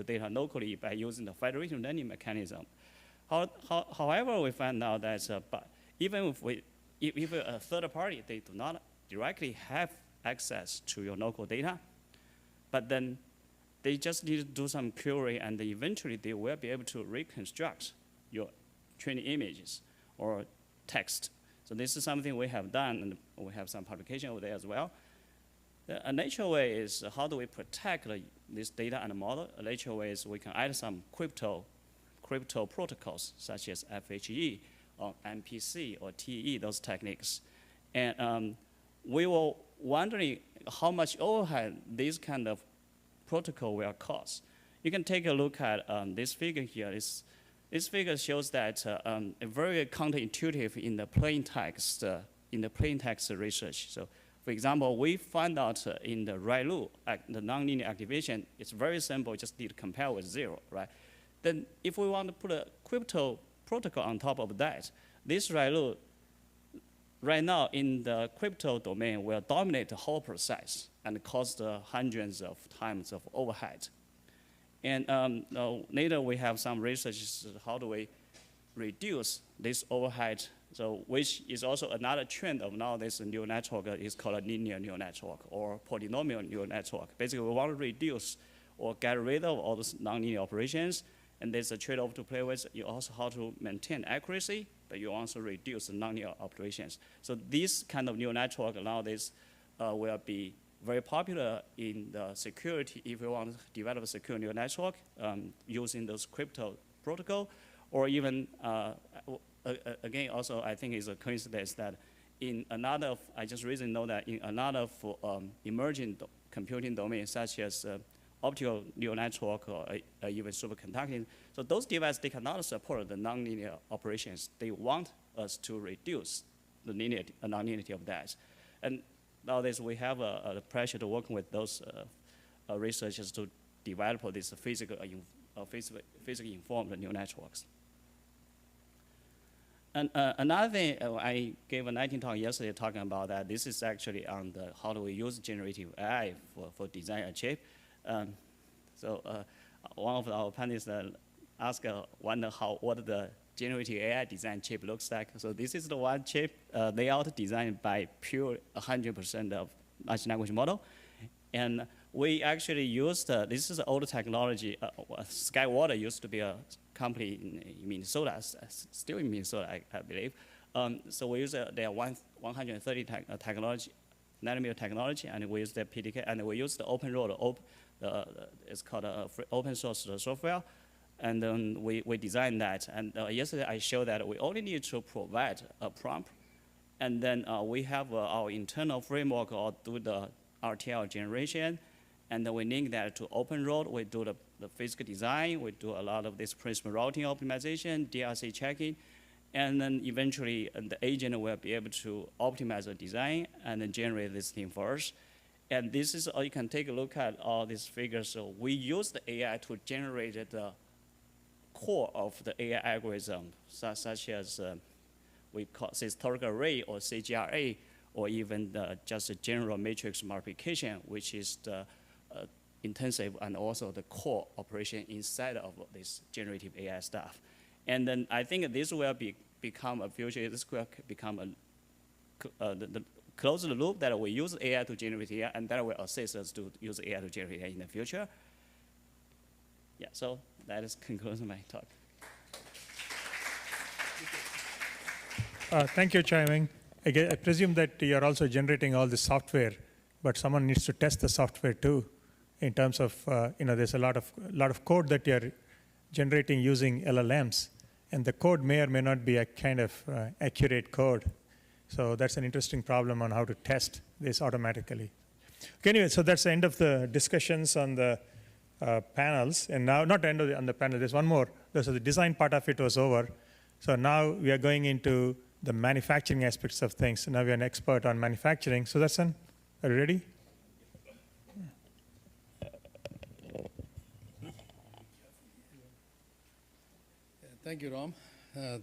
data locally by using the federated learning mechanism. However, we find out that even if a third party, they do not directly have access to your local data, but then they just need to do some query, and eventually they will be able to reconstruct your training images or text. So this is something we have done, and we have some publication over there as well. A natural way is how do we protect this data and the model? A natural way is we can add some crypto protocols, such as FHE or MPC or TE, those techniques. And we were wondering how much overhead this kind of protocol will cost. You can take a look at this figure here. This figure shows that very counterintuitive in the plain text research. So, for example, we find out in the ReLU, the nonlinear activation, it's very simple. Just need to compare with 0, right? Then, if we want to put a crypto protocol on top of that, this ReLU right now in the crypto domain will dominate the whole process and cost hundreds of times of overhead. And later we have some research, how do we reduce this overhead, so which is also another trend of nowadays neural network is called a linear neural network or polynomial neural network. Basically, we want to reduce or get rid of all those nonlinear operations, and there's a trade-off to play with. You also have to maintain accuracy, but you also reduce the nonlinear operations. So this kind of neural network nowadays will be very popular in the security if you want to develop a secure neural network using those crypto protocol, or even, again, also I think it's a coincidence that in another, I just recently know that in another emerging computing domains such as optical neural network or even superconducting, so those devices, they cannot support the nonlinear operations. They want us to reduce the nonlinearity of that. And nowadays, we have the pressure to work with those researchers to develop these physically informed neural networks. And another thing, I gave a 19 talk yesterday talking about that. This is actually on the how do we use generative AI for design a chip. So one of our panelists asked, wonder what the generative AI design chip looks like. So this is the one chip layout designed by pure 100% of large language model. And we actually used, this is old technology. Skywater used to be a company in Minnesota, still in Minnesota, I believe. So we use their 130 nanometer technology, and we use their PDK, and we use the open road, it's called open source software. And then we designed that. And yesterday I showed that we only need to provide a prompt. And then we have our internal framework or do the RTL generation. And then we link that to open road. We do the physical design. We do a lot of this principal routing optimization, DRC checking. And then eventually the agent will be able to optimize the design and then generate this thing for us. And this is, you can take a look at all these figures. So we use the AI to generate the core of the AI algorithm, such as we call historical array or CGRA, or even just a general matrix multiplication, which is the intensive and also the core operation inside of this generative AI stuff. And then I think this will become a future, this will become the closed loop that we use AI to generate AI, and that will assist us to use AI to generate AI in the future. Yeah, so that is concludes my talk. Thank you, Caiwen. I presume that you're also generating all the software, but someone needs to test the software too, in terms of, there's a lot of code that you're generating using LLMs, and the code may or may not be a kind of accurate code. So that's an interesting problem on how to test this automatically. Okay, anyway, so that's the end of the discussions on the panels. And now, not end on the panel, there's one more. So the design part of it was over. So now we are going into the manufacturing aspects of things. So now we're an expert on manufacturing. Sudarsan, are you ready? Thank you, Ram.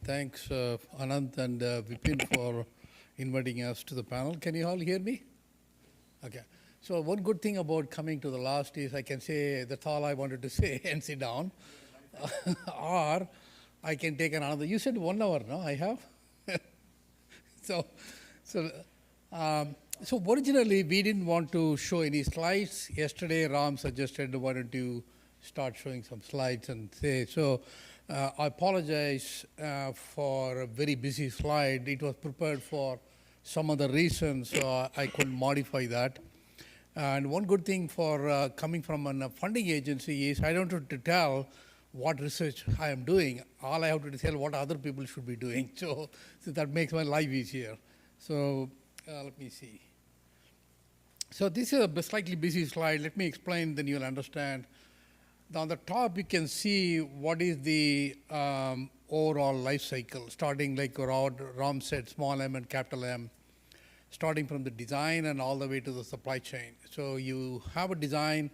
Thanks, Anant and Vipin, for inviting us to the panel. Can you all hear me? Okay. So one good thing about coming to the last is I can say that's all I wanted to say and sit down. Or I can take another. You said 1 hour, no? I have? So originally we didn't want to show any slides. Yesterday Ram suggested why don't you start showing some slides and say, so I apologize for a very busy slide. It was prepared for some other reasons, so I couldn't modify that. And one good thing for coming from a funding agency is I don't have to tell what research I am doing. All I have to tell what other people should be doing. So that makes my life easier. So let me see. So this is a slightly busy slide. Let me explain, then you'll understand. On the top, you can see what is the overall life cycle, starting like Ram said, small m and capital M, starting from the design and all the way to the supply chain. So you have a design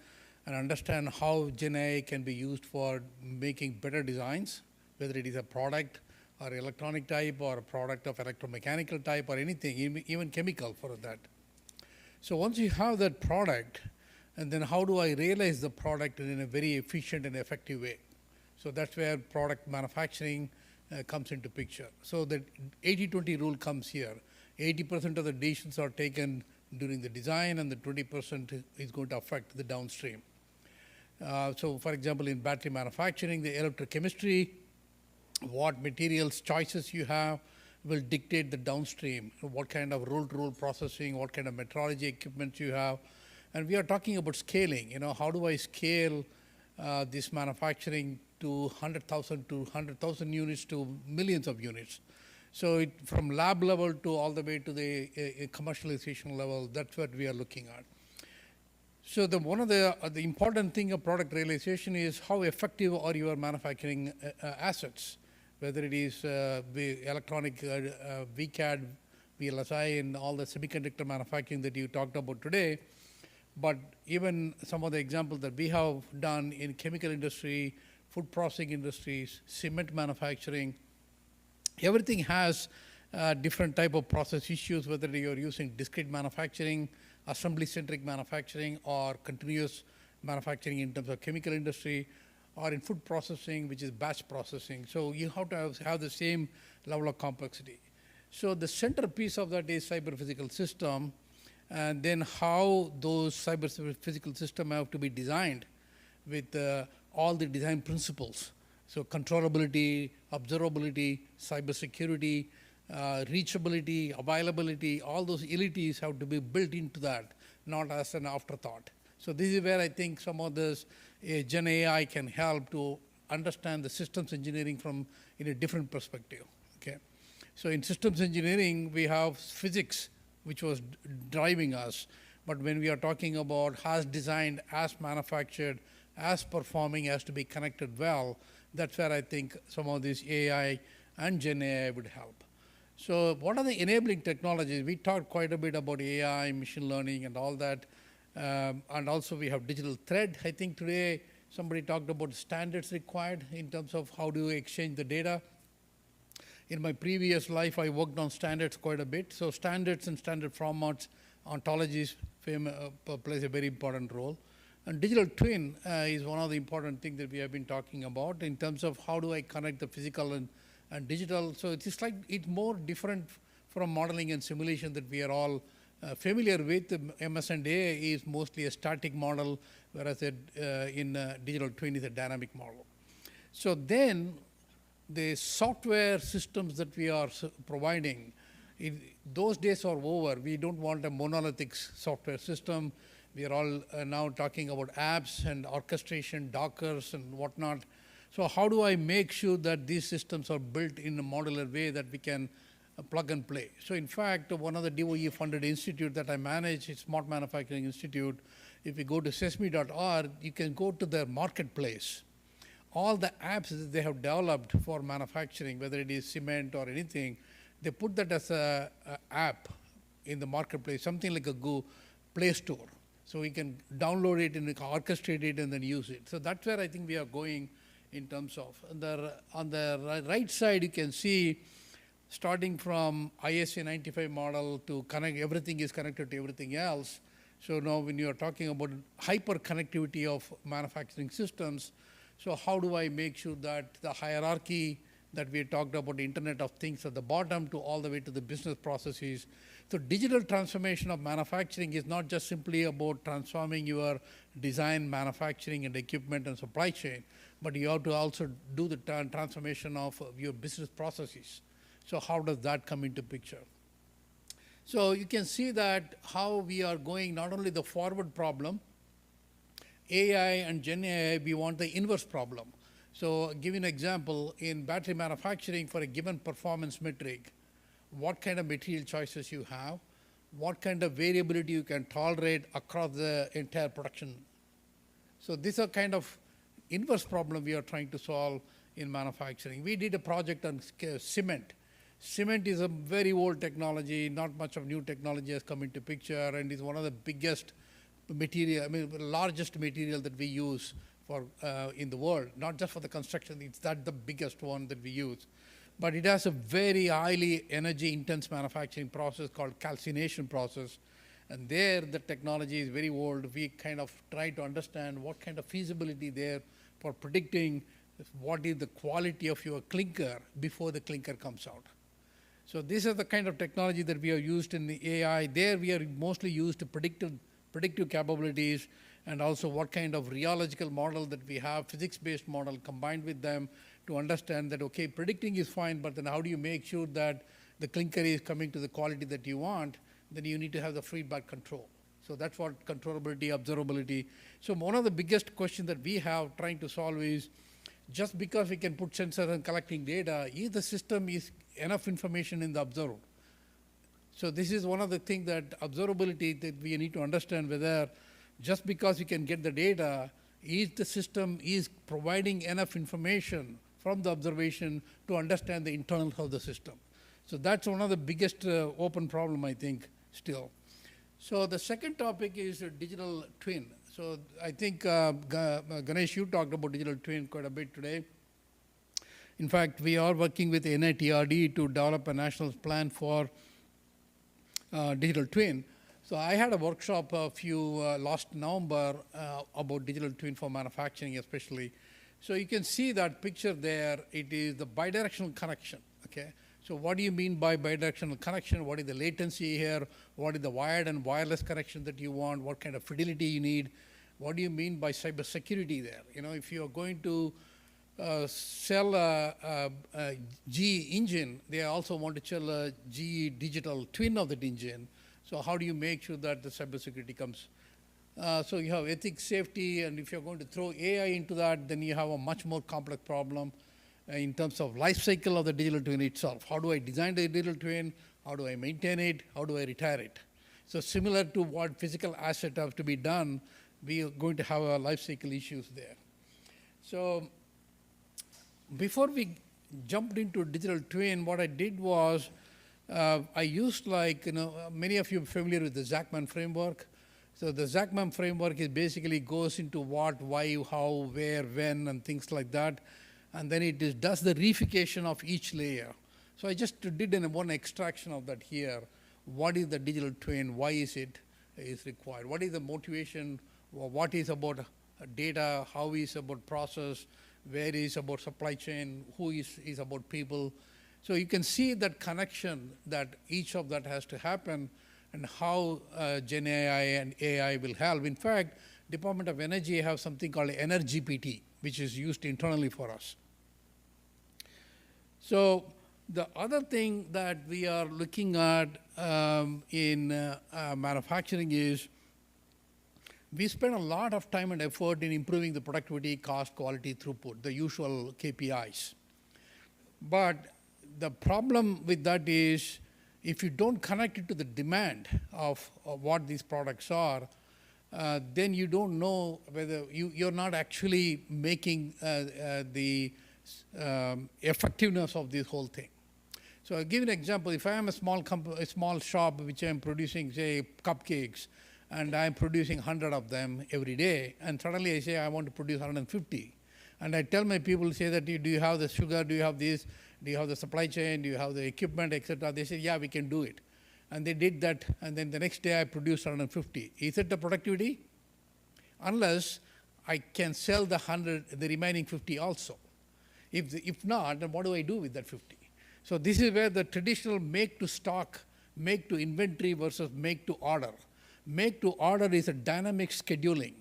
and understand how Gen AI can be used for making better designs, whether it is a product or electronic type or a product of electromechanical type or anything, even chemical for that. So once you have that product, and then how do I realize the product in a very efficient and effective way? So that's where product manufacturing comes into picture. So the 80-20 rule comes here. 80% of the decisions are taken during the design, and the 20% is going to affect the downstream. So for example, in battery manufacturing, the electrochemistry, what materials choices you have will dictate the downstream, what kind of roll-to-roll processing, what kind of metrology equipment you have. And we are talking about scaling. How do I scale this manufacturing to 100,000 units to millions of units? So from lab level to all the way to the commercialization level, that's what we are looking at. So one of the important thing of product realization is how effective are your manufacturing assets, whether it is the electronic VCAD, VLSI, and all the semiconductor manufacturing that you talked about today. But even some of the examples that we have done in chemical industry, food processing industries, cement manufacturing, everything has different type of process issues, whether you're using discrete manufacturing, assembly-centric manufacturing, or continuous manufacturing in terms of chemical industry, or in food processing, which is batch processing. So you have to have the same level of complexity. So the centerpiece of that is cyber-physical system, and then how those cyber-physical systems have to be designed with all the design principles. So controllability, observability, cybersecurity, reachability, availability, all those entities have to be built into that, not as an afterthought. So this is where I think some of this Gen AI can help to understand the systems engineering from in a different perspective. Okay, so in systems engineering we have physics, which was driving us, but when we are talking about as designed, as manufactured, as performing, has to be connected well, that's where I think some of this AI and Gen AI would help. So what are the enabling technologies? We talked quite a bit about AI, machine learning, and all that. And also we have digital thread. I think today somebody talked about standards required in terms of how do you exchange the data. In my previous life, I worked on standards quite a bit. So standards and standard formats, ontologies plays a very important role. And digital twin is one of the important things that we have been talking about in terms of how do I connect the physical and digital. So it's like it's more different from modeling and simulation that we are all familiar with. MS&A is mostly a static model, whereas in digital twin is a dynamic model. So then the software systems that we are providing, those days are over. We don't want a monolithic software system. We are all now talking about apps and orchestration, Dockers and whatnot. So how do I make sure that these systems are built in a modular way that we can plug and play? So in fact, one of the DOE-funded institute that I manage is Smart Manufacturing Institute. If you go to sesame.org, you can go to their marketplace. All the apps that they have developed for manufacturing, whether it is cement or anything, they put that as an app in the marketplace, something like a Play Store. So we can download it and orchestrate it and then use it. So that's where I think we are going in terms of. On the right side, you can see starting from ISA 95 model to connect, everything is connected to everything else. So now when you are talking about hyper connectivity of manufacturing systems, so how do I make sure that the hierarchy that we talked about, the Internet of Things at the bottom to all the way to the business processes. So digital transformation of manufacturing is not just simply about transforming your design, manufacturing, and equipment and supply chain, but you have to also do the transformation of your business processes. So how does that come into picture? So you can see that how we are going, not only the forward problem, AI and Gen AI, we want the inverse problem. So I'll give you an example, in battery manufacturing for a given performance metric, what kind of material choices you have, what kind of variability you can tolerate across the entire production. So these are kind of inverse problem we are trying to solve in manufacturing. We did a project on cement. Cement is a very old technology, not much of new technology has come into picture, and is one of the biggest material, largest material that we use for in the world, not just for the construction, it's that the biggest one that we use. But it has a very highly energy intense manufacturing process called calcination process. And there the technology is very old. We kind of try to understand what kind of feasibility there for predicting what is the quality of your clinker before the clinker comes out. So these are the kind of technology that we have used in the AI. There we are mostly used to predictive capabilities, and also what kind of rheological model that we have, physics-based model combined with them to understand that, okay, predicting is fine, but then how do you make sure that the clinker is coming to the quality that you want? Then you need to have the feedback control. So that's what controllability, observability. So one of the biggest questions that we have trying to solve is, just because we can put sensors and collecting data, is the system is enough information in the observed? So this is one of the things that observability that we need to understand, whether just because we can get the data, is the system is providing enough information from the observation to understand the internals of the system. So that's one of the biggest open problem, I think, still. So the second topic is digital twin. So I think, Ganesh, you talked about digital twin quite a bit today. In fact, we are working with NITRD to develop a national plan for digital twin. So I had a workshop last November about digital twin for manufacturing especially. So you can see that picture there. It is the bidirectional connection, okay? So what do you mean by bidirectional connection? What is the latency here? What is the wired and wireless connection that you want? What kind of fidelity you need? What do you mean by cybersecurity there? You know, if you're going to sell a GE engine, they also want to sell a GE digital twin of that engine. So how do you make sure that the cybersecurity comes? So you have ethics, safety, and if you're going to throw AI into that, then you have a much more complex problem in terms of life cycle of the digital twin itself. How do I design the digital twin? How do I maintain it? How do I retire it? So similar to what physical asset have to be done, we are going to have a life cycle issues there. So before we jumped into digital twin, what I did was I used many of you are familiar with the Zachman framework. So the Zachman framework is basically goes into what, why, how, where, when, and things like that. And then it does the reification of each layer. So I just did one extraction of that here. What is the digital twin? Why is it required? What is the motivation? What is about data? How is about process? Where is about supply chain? Who is about people? So you can see that connection that each of that has to happen and how Gen AI and AI will help. In fact, Department of Energy have something called EnergyPT, which is used internally for us. So the other thing that we are looking at in manufacturing is we spend a lot of time and effort in improving the productivity, cost, quality, throughput, the usual KPIs. But the problem with that is if you don't connect it to the demand of what these products are, then you don't know whether you're not actually making the effectiveness of this whole thing. So I'll give you an example. If I am a small shop which I'm producing, say, cupcakes, and I'm producing 100 of them every day, and suddenly I say I want to produce 150. And I tell my people, say that, do you have the sugar, do you have this, do you have the supply chain, do you have the equipment, etc. They say, yeah, we can do it. And they did that, and then the next day I produced 150. Is it the productivity? Unless I can sell the remaining 50 also. If not, then what do I do with that 50? So this is where the traditional make to stock, make to inventory versus make to order. Make to order is a dynamic scheduling.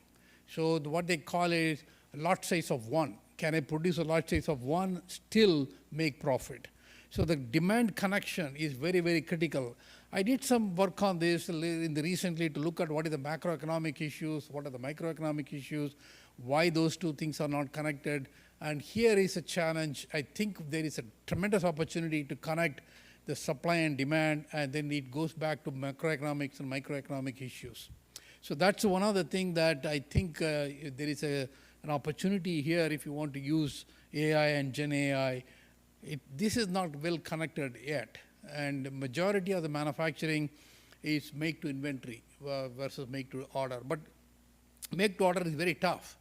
So what they call is lot size of 1. Can I produce a lot size of 1, still make profit? So the demand connection is very, very critical. I did some work on this recently to look at what is the macroeconomic issues, what are the microeconomic issues, why those two things are not connected. And here is a challenge. I think there is a tremendous opportunity to connect the supply and demand, and then it goes back to macroeconomics and microeconomic issues. So that's one of the things that I think there is an opportunity here if you want to use AI and Gen AI. This is not well connected yet, and the majority of the manufacturing is make to inventory versus make to order. But make to order is very tough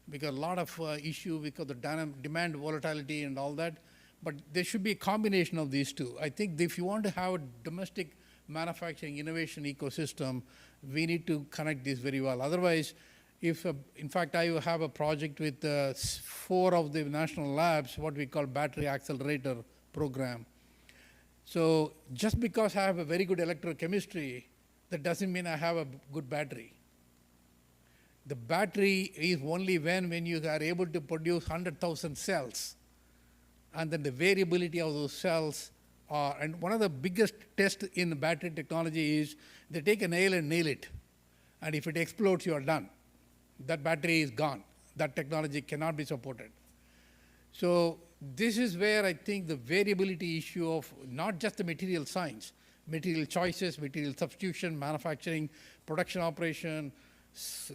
because a lot of issue because of the demand volatility and all that. But there should be a combination of these two. I think if you want to have a domestic manufacturing innovation ecosystem, we need to connect this very well. Otherwise, in fact, I have a project with 4 of the national labs, what we call battery accelerator program. So just because I have a very good electrochemistry, that doesn't mean I have a good battery. The battery is only when you are able to produce 100,000 cells. And then the variability of those cells are, and one of the biggest tests in battery technology is they take a nail and nail it. And if it explodes, you are done. That battery is gone. That technology cannot be supported. So this is where I think the variability issue of not just the material science, material choices, material substitution, manufacturing, production operation,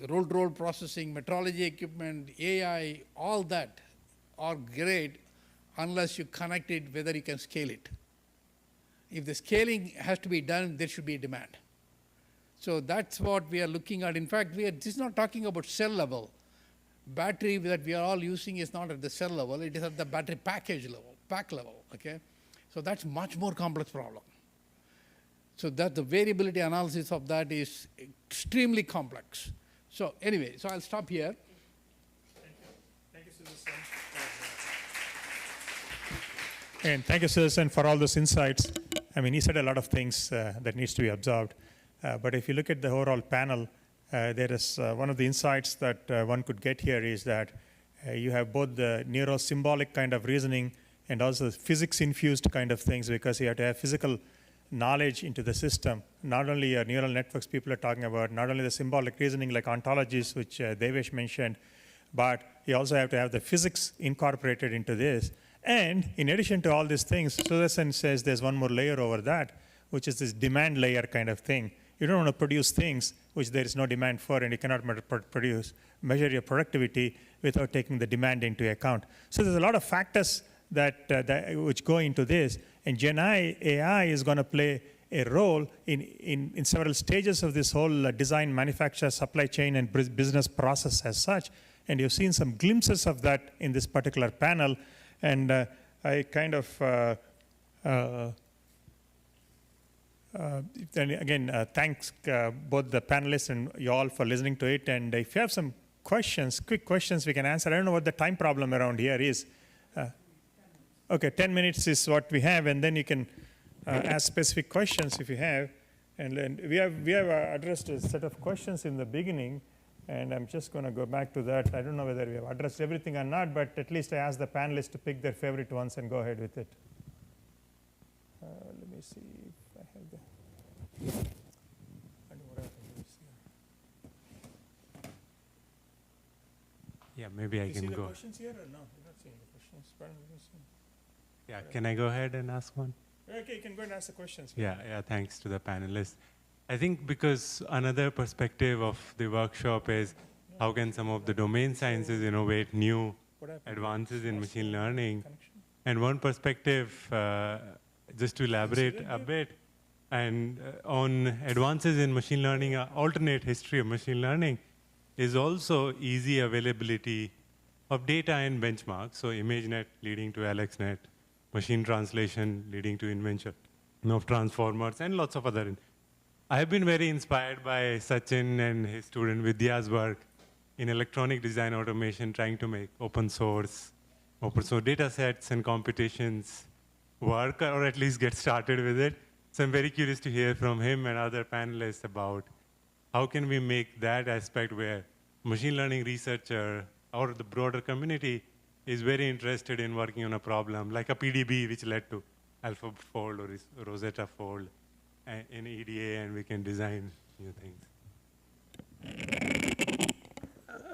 roll-to-roll processing, metrology equipment, AI, all that are great unless you connect it, whether you can scale it. If the scaling has to be done, there should be a demand. So that's what we are looking at. In fact, this is not talking about cell level. battery that we are all using is not at the cell level, it is at the battery package level, pack level, okay? So that's much more complex problem. So that the variability analysis of that is extremely complex. So anyway, so I'll stop here. Thank you, Sudarsan. And thank you, Sudarsan, for all those insights. I mean, he said a lot of things that needs to be absorbed. But if you look at the overall panel, there is one of the insights that one could get here is that you have both the neuro-symbolic kind of reasoning and also physics-infused kind of things, because you have to have physical knowledge into the system. Not only neural networks people are talking about, not only the symbolic reasoning like ontologies, which Devesh mentioned, but you also have to have the physics incorporated into this. And in addition to all these things, Sudarsan says there's one more layer over that, which is this demand layer kind of thing. You don't want to produce things which there is no demand for, and you cannot measure your productivity without taking the demand into account. So there's a lot of factors which go into this, and Gen AI is going to play a role in several stages of this whole design, manufacture, supply chain, and business process as such. And you've seen some glimpses of that in this particular panel. And I kind of, then again, thanks both the panelists and you all for listening to it. And if you have some questions, quick questions we can answer. I don't know what the time problem around here is. Okay, 10 minutes is what we have, and then you can ask specific questions if you have. And then we have addressed a set of questions in the beginning. And I'm just going to go back to that. I don't know whether we have addressed everything or not, but at least I asked the panelists to pick their favorite ones and go ahead with it. Let me see if I have the. Yeah, maybe I can go. You see the questions here or no? You're not seeing the questions. Yeah, can I go ahead and ask one? Okay, you can go and ask the questions. Yeah, thanks to the panelists. I think because another perspective of the workshop is how can some of the domain sciences innovate new advances in machine learning. And one perspective, just to elaborate a bit, and on advances in machine learning, alternate history of machine learning is also easy availability of data and benchmarks. So ImageNet leading to AlexNet, machine translation leading to invention of transformers, and lots of other. I have been very inspired by Sachin and his student Vidya's work in electronic design automation, trying to make open source data sets and computations work, or at least get started with it. So I'm very curious to hear from him and other panelists about how can we make that aspect where machine learning researcher or the broader community is very interested in working on a problem, like a PDB, which led to AlphaFold or Rosetta Fold in EDA, and we can design new things.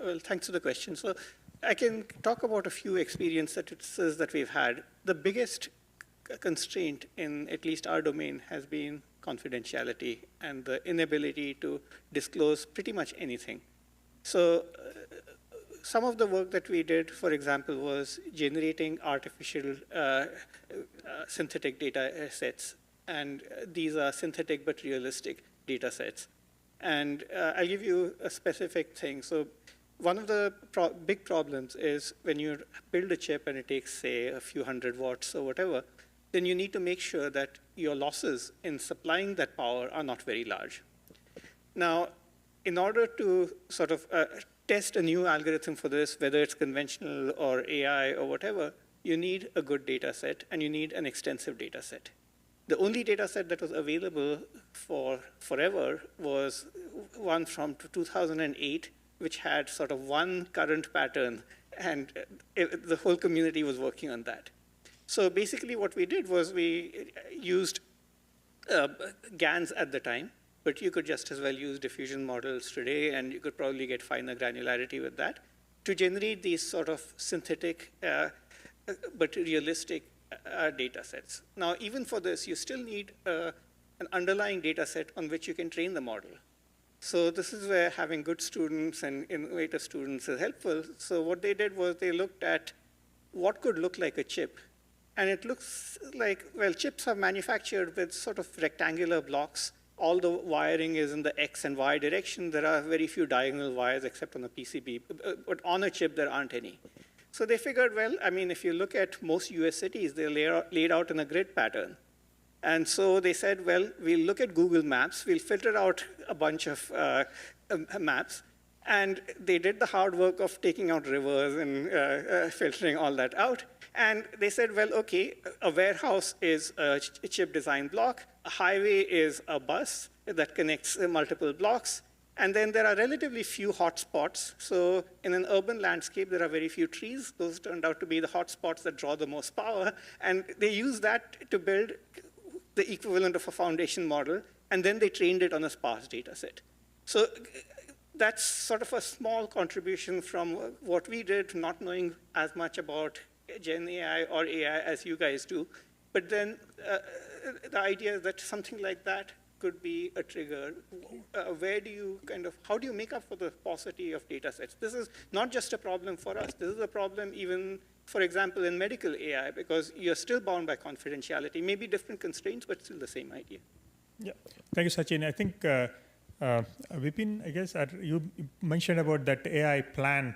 Well, thanks for the question. So I can talk about a few experiences that we've had. The biggest constraint in at least our domain has been confidentiality and the inability to disclose pretty much anything. So some of the work that we did, for example, was generating artificial synthetic data sets. And these are synthetic but realistic data sets. And I'll give you a specific thing. So one of the big problems is when you build a chip and it takes, say, a few hundred watts or whatever, then you need to make sure that your losses in supplying that power are not very large. Now, in order to sort of test a new algorithm for this, whether it's conventional or AI or whatever, you need a good data set, and you need an extensive data set. The only data set that was available for forever was one from 2008, which had sort of one current pattern, and the whole community was working on that. So basically what we did was we used GANs at the time, but you could just as well use diffusion models today, and you could probably get finer granularity with that to generate these sort of synthetic but realistic data sets. Now, even for this, you still need an underlying data set on which you can train the model. So this is where having good students and innovative students is helpful. So what they did was they looked at what could look like a chip. And it looks like, well, chips are manufactured with sort of rectangular blocks, all the wiring is in the X and Y direction. There are very few diagonal wires except on the PCB, but on a chip there aren't any. So they figured, well, I mean, if you look at most US cities, they're laid out in a grid pattern. And so they said, well, we'll look at Google Maps, we'll filter out a bunch of maps, and they did the hard work of taking out rivers and filtering all that out. And they said, well, okay, a warehouse is a chip design block, a highway is a bus that connects multiple blocks, and then there are relatively few hotspots. So in an urban landscape, there are very few trees. Those turned out to be the hotspots that draw the most power, and they use that to build the equivalent of a foundation model, and then they trained it on a sparse data set. So that's sort of a small contribution from what we did, not knowing as much about Gen AI or AI as you guys do. But then the idea is that something like that could be a trigger. Where do you how do you make up for the paucity of data sets? This is not just a problem for us. This is a problem even, for example, in medical AI, because you're still bound by confidentiality, maybe different constraints, but still the same idea. Yeah, thank you, Sachin. I think, Vipin, I guess you mentioned about that AI plan,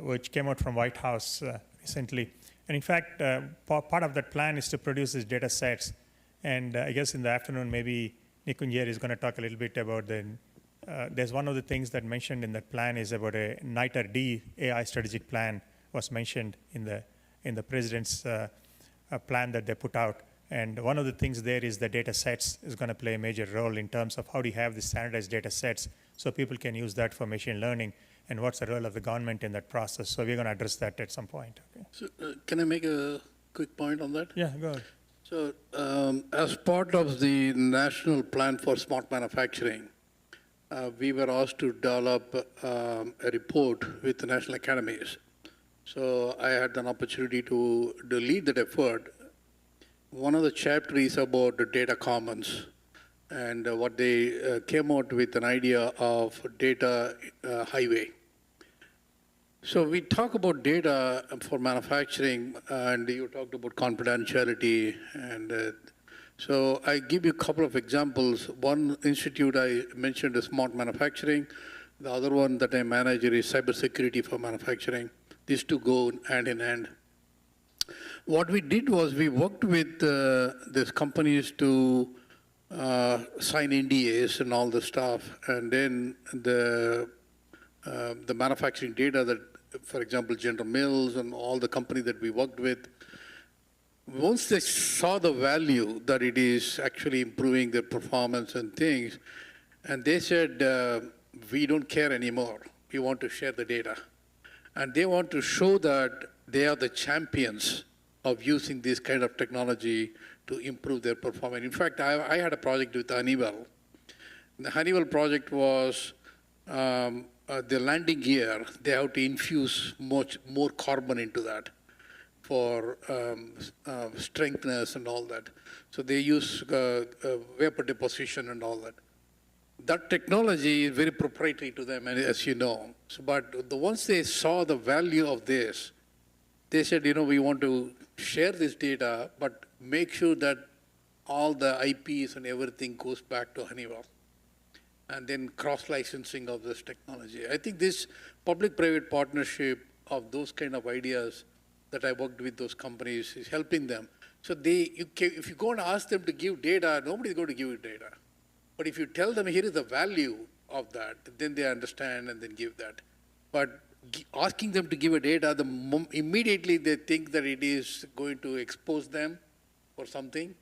which came out from White House recently. And in fact, part of that plan is to produce these data sets. And I guess in the afternoon, maybe Nikunj is going to talk a little bit about there's one of the things that mentioned in that plan is about a NITR-D AI strategic plan was mentioned in the president's plan that they put out. And one of the things there is the data sets is going to play a major role in terms of how do you have the standardized data sets so people can use that for machine learning, and what's the role of the government in that process. So we're going to address that at some point. Okay. So, can I make a quick point on that? Yeah, go ahead. So, as part of the National Plan for Smart Manufacturing, we were asked to develop a report with the national academies. So I had an opportunity to lead that effort. One of the chapters is about the data commons, and what they came out with an idea of data highway. So we talk about data for manufacturing, and you talked about confidentiality, and so I give you a couple of examples. One institute I mentioned is smart manufacturing. The other one that I manage is cybersecurity for manufacturing. These two go hand in hand. What we did was we worked with these companies to sign NDAs and all the stuff, and then the manufacturing data that, for example, General Mills and all the companies that we worked with, once they saw the value that it is actually improving their performance and things, and they said, we don't care anymore. We want to share the data. And they want to show that they are the champions of using this kind of technology to improve their performance. In fact, I had a project with Honeywell. The Honeywell project was the landing gear. They have to infuse much more carbon into that for strengthness and all that. So they use vapor deposition and all that. That technology is very proprietary to them, as you know. So, but once they saw the value of this, they said, we want to share this data, but make sure that all the IPs and everything goes back to Honeywell. And then cross-licensing of this technology. I think this public-private partnership of those kind of ideas that I worked with those companies is helping them. So if you go and ask them to give data, nobody's going to give you data. But if you tell them, here is the value of that, then they understand and then give that. But asking them to give a data, immediately they think that it is going to expose them for something,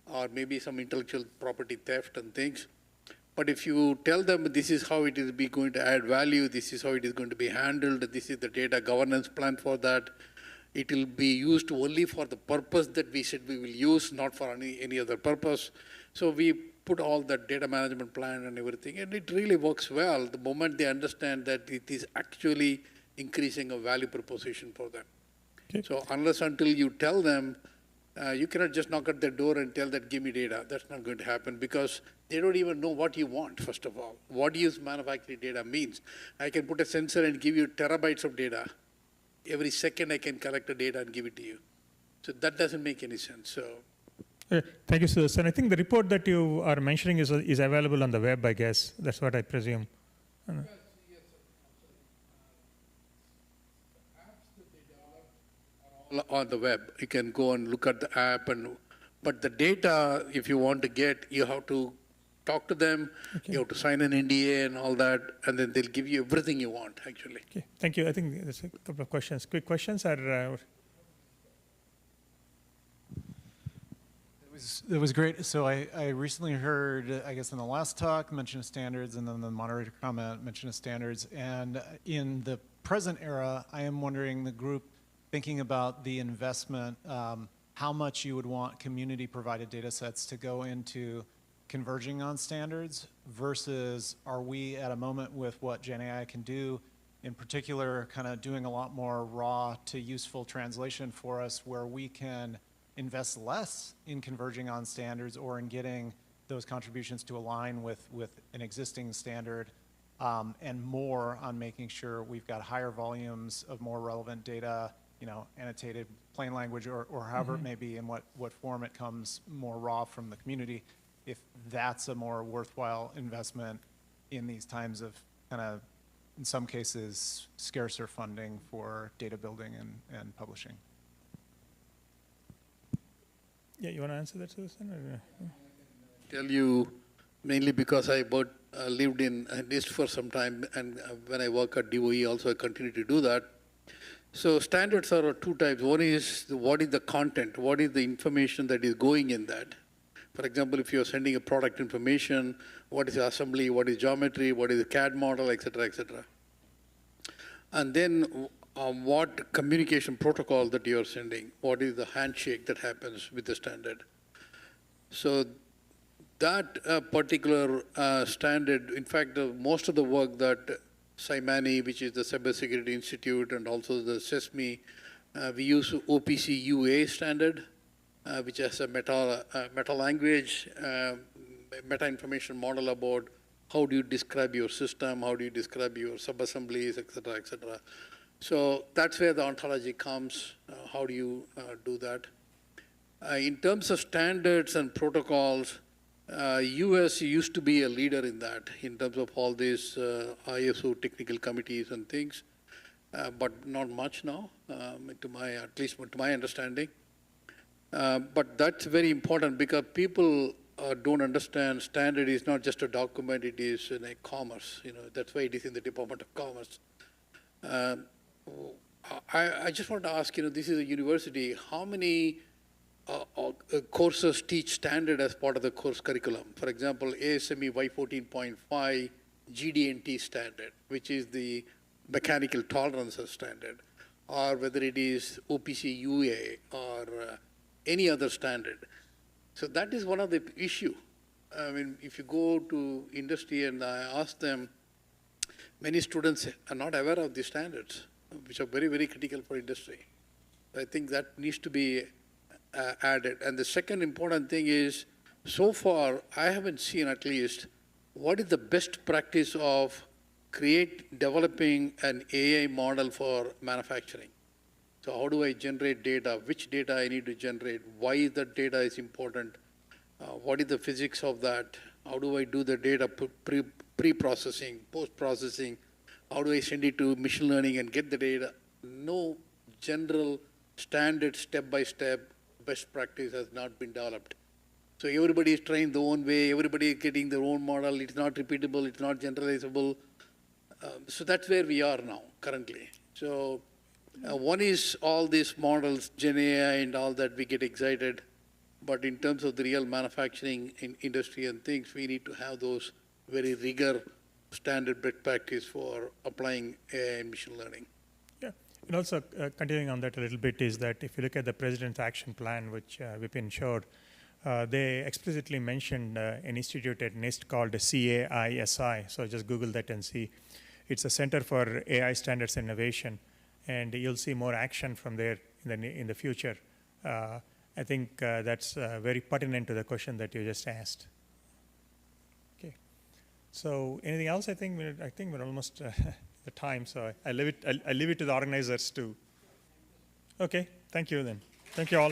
or maybe some intellectual property theft and things. But if you tell them this is how it is going to add value, this is how it is going to be handled, this is the data governance plan for that, it will be used only for the purpose that we said we will use, not for any other purpose. So we put all that data management plan and everything, and it really works well the moment they understand that it is actually increasing a value proposition for them. Okay. So unless until you tell them, you cannot just knock at their door and tell that, give me data. That's not going to happen because they don't even know what you want, first of all. What is manufacturing data means? I can put a sensor and give you terabytes of data. Every second I can collect the data and give it to you. So that doesn't make any sense. So Thank you, Sudarsan. I think the report that you are mentioning is available on the web, I guess. That's what I presume. On the web, you can go and look at the app, but the data, if you want to get, you have to talk to them, you have to sign an NDA and all that, and then they'll give you everything you want, actually. Okay, thank you. I think there's a couple of questions. Quick questions are. It was great. So I recently heard, I guess in the last talk, mention of standards, and then the moderator comment, mention of standards. And in the present era, I am wondering, the group thinking about the investment, how much you would want community-provided data sets to go into converging on standards versus are we at a moment with what GenAI can do, in particular, kind of doing a lot more raw to useful translation for us where we can invest less in converging on standards or in getting those contributions to align with an existing standard, and more on making sure we've got higher volumes of more relevant data, annotated plain language or however it may be, in what form it comes more raw from the community, if that's a more worthwhile investment in these times of kind of, in some cases, scarcer funding for data building and publishing. Yeah, you want to answer that, Sudarsan? Tell you, mainly because I lived in NIST for some time, and when I work at DOE also, I continue to do that. So standards are of two types. One is what is the content, what is the information that is going in that. For example, if you're sending a product information, what is the assembly, what is geometry, what is the CAD model, et cetera, et cetera. And then what communication protocol that you're sending, what is the handshake that happens with the standard. So that particular standard, in fact, most of the work that SIMANI, which is the Cybersecurity Institute, and also the SESME, we use OPC UA standard, which has a meta language, meta information model about how do you describe your system, how do you describe your sub-assemblies, et cetera, et cetera. So that's where the ontology comes. How do you do that? In terms of standards and protocols, US used to be a leader in that, in terms of all these ISO technical committees and things, but not much now, at least to my understanding. But that's very important because people don't understand standard is not just a document, it is in a commerce. That's why it is in the Department of Commerce. I just want to ask, this is a university, how many courses teach standard as part of the course curriculum? For example, ASME Y14.5 GD&T standard, which is the mechanical tolerances standard, or whether it is OPC UA or any other standard. So that is one of the issue. I mean, if you go to industry and I ask them, many students are not aware of the standards, which are very, very critical for industry. I think that needs to be added. And the second important thing is, so far, I haven't seen at least what is the best practice of developing an AI model for manufacturing. So how do I generate data? Which data I need to generate? Why that data is important? What is the physics of that? How do I do the data pre-processing, post-processing? How do I send it to machine learning and get the data? No general standard step-by-step best practice has not been developed. So everybody is trying their own way, everybody is getting their own model, it's not repeatable, it's not generalizable. So that's where we are now, currently. So one is all these models, Gen AI and all that, we get excited. But in terms of the real manufacturing in industry and things, we need to have those very rigor standard best practice for applying AI and machine learning. Yeah, and also continuing on that a little bit is that if you look at the President's Action Plan, which Vipin showed, they explicitly mentioned an institute at NIST called CAISI. So just Google that and see. It's a Center for AI Standards Innovation, and you'll see more action from there in the future. I think that's very pertinent to the question that you just asked. Okay. So anything else? I think we're almost the time. So I leave it to the organizers to. Okay. Thank you then. Thank you all.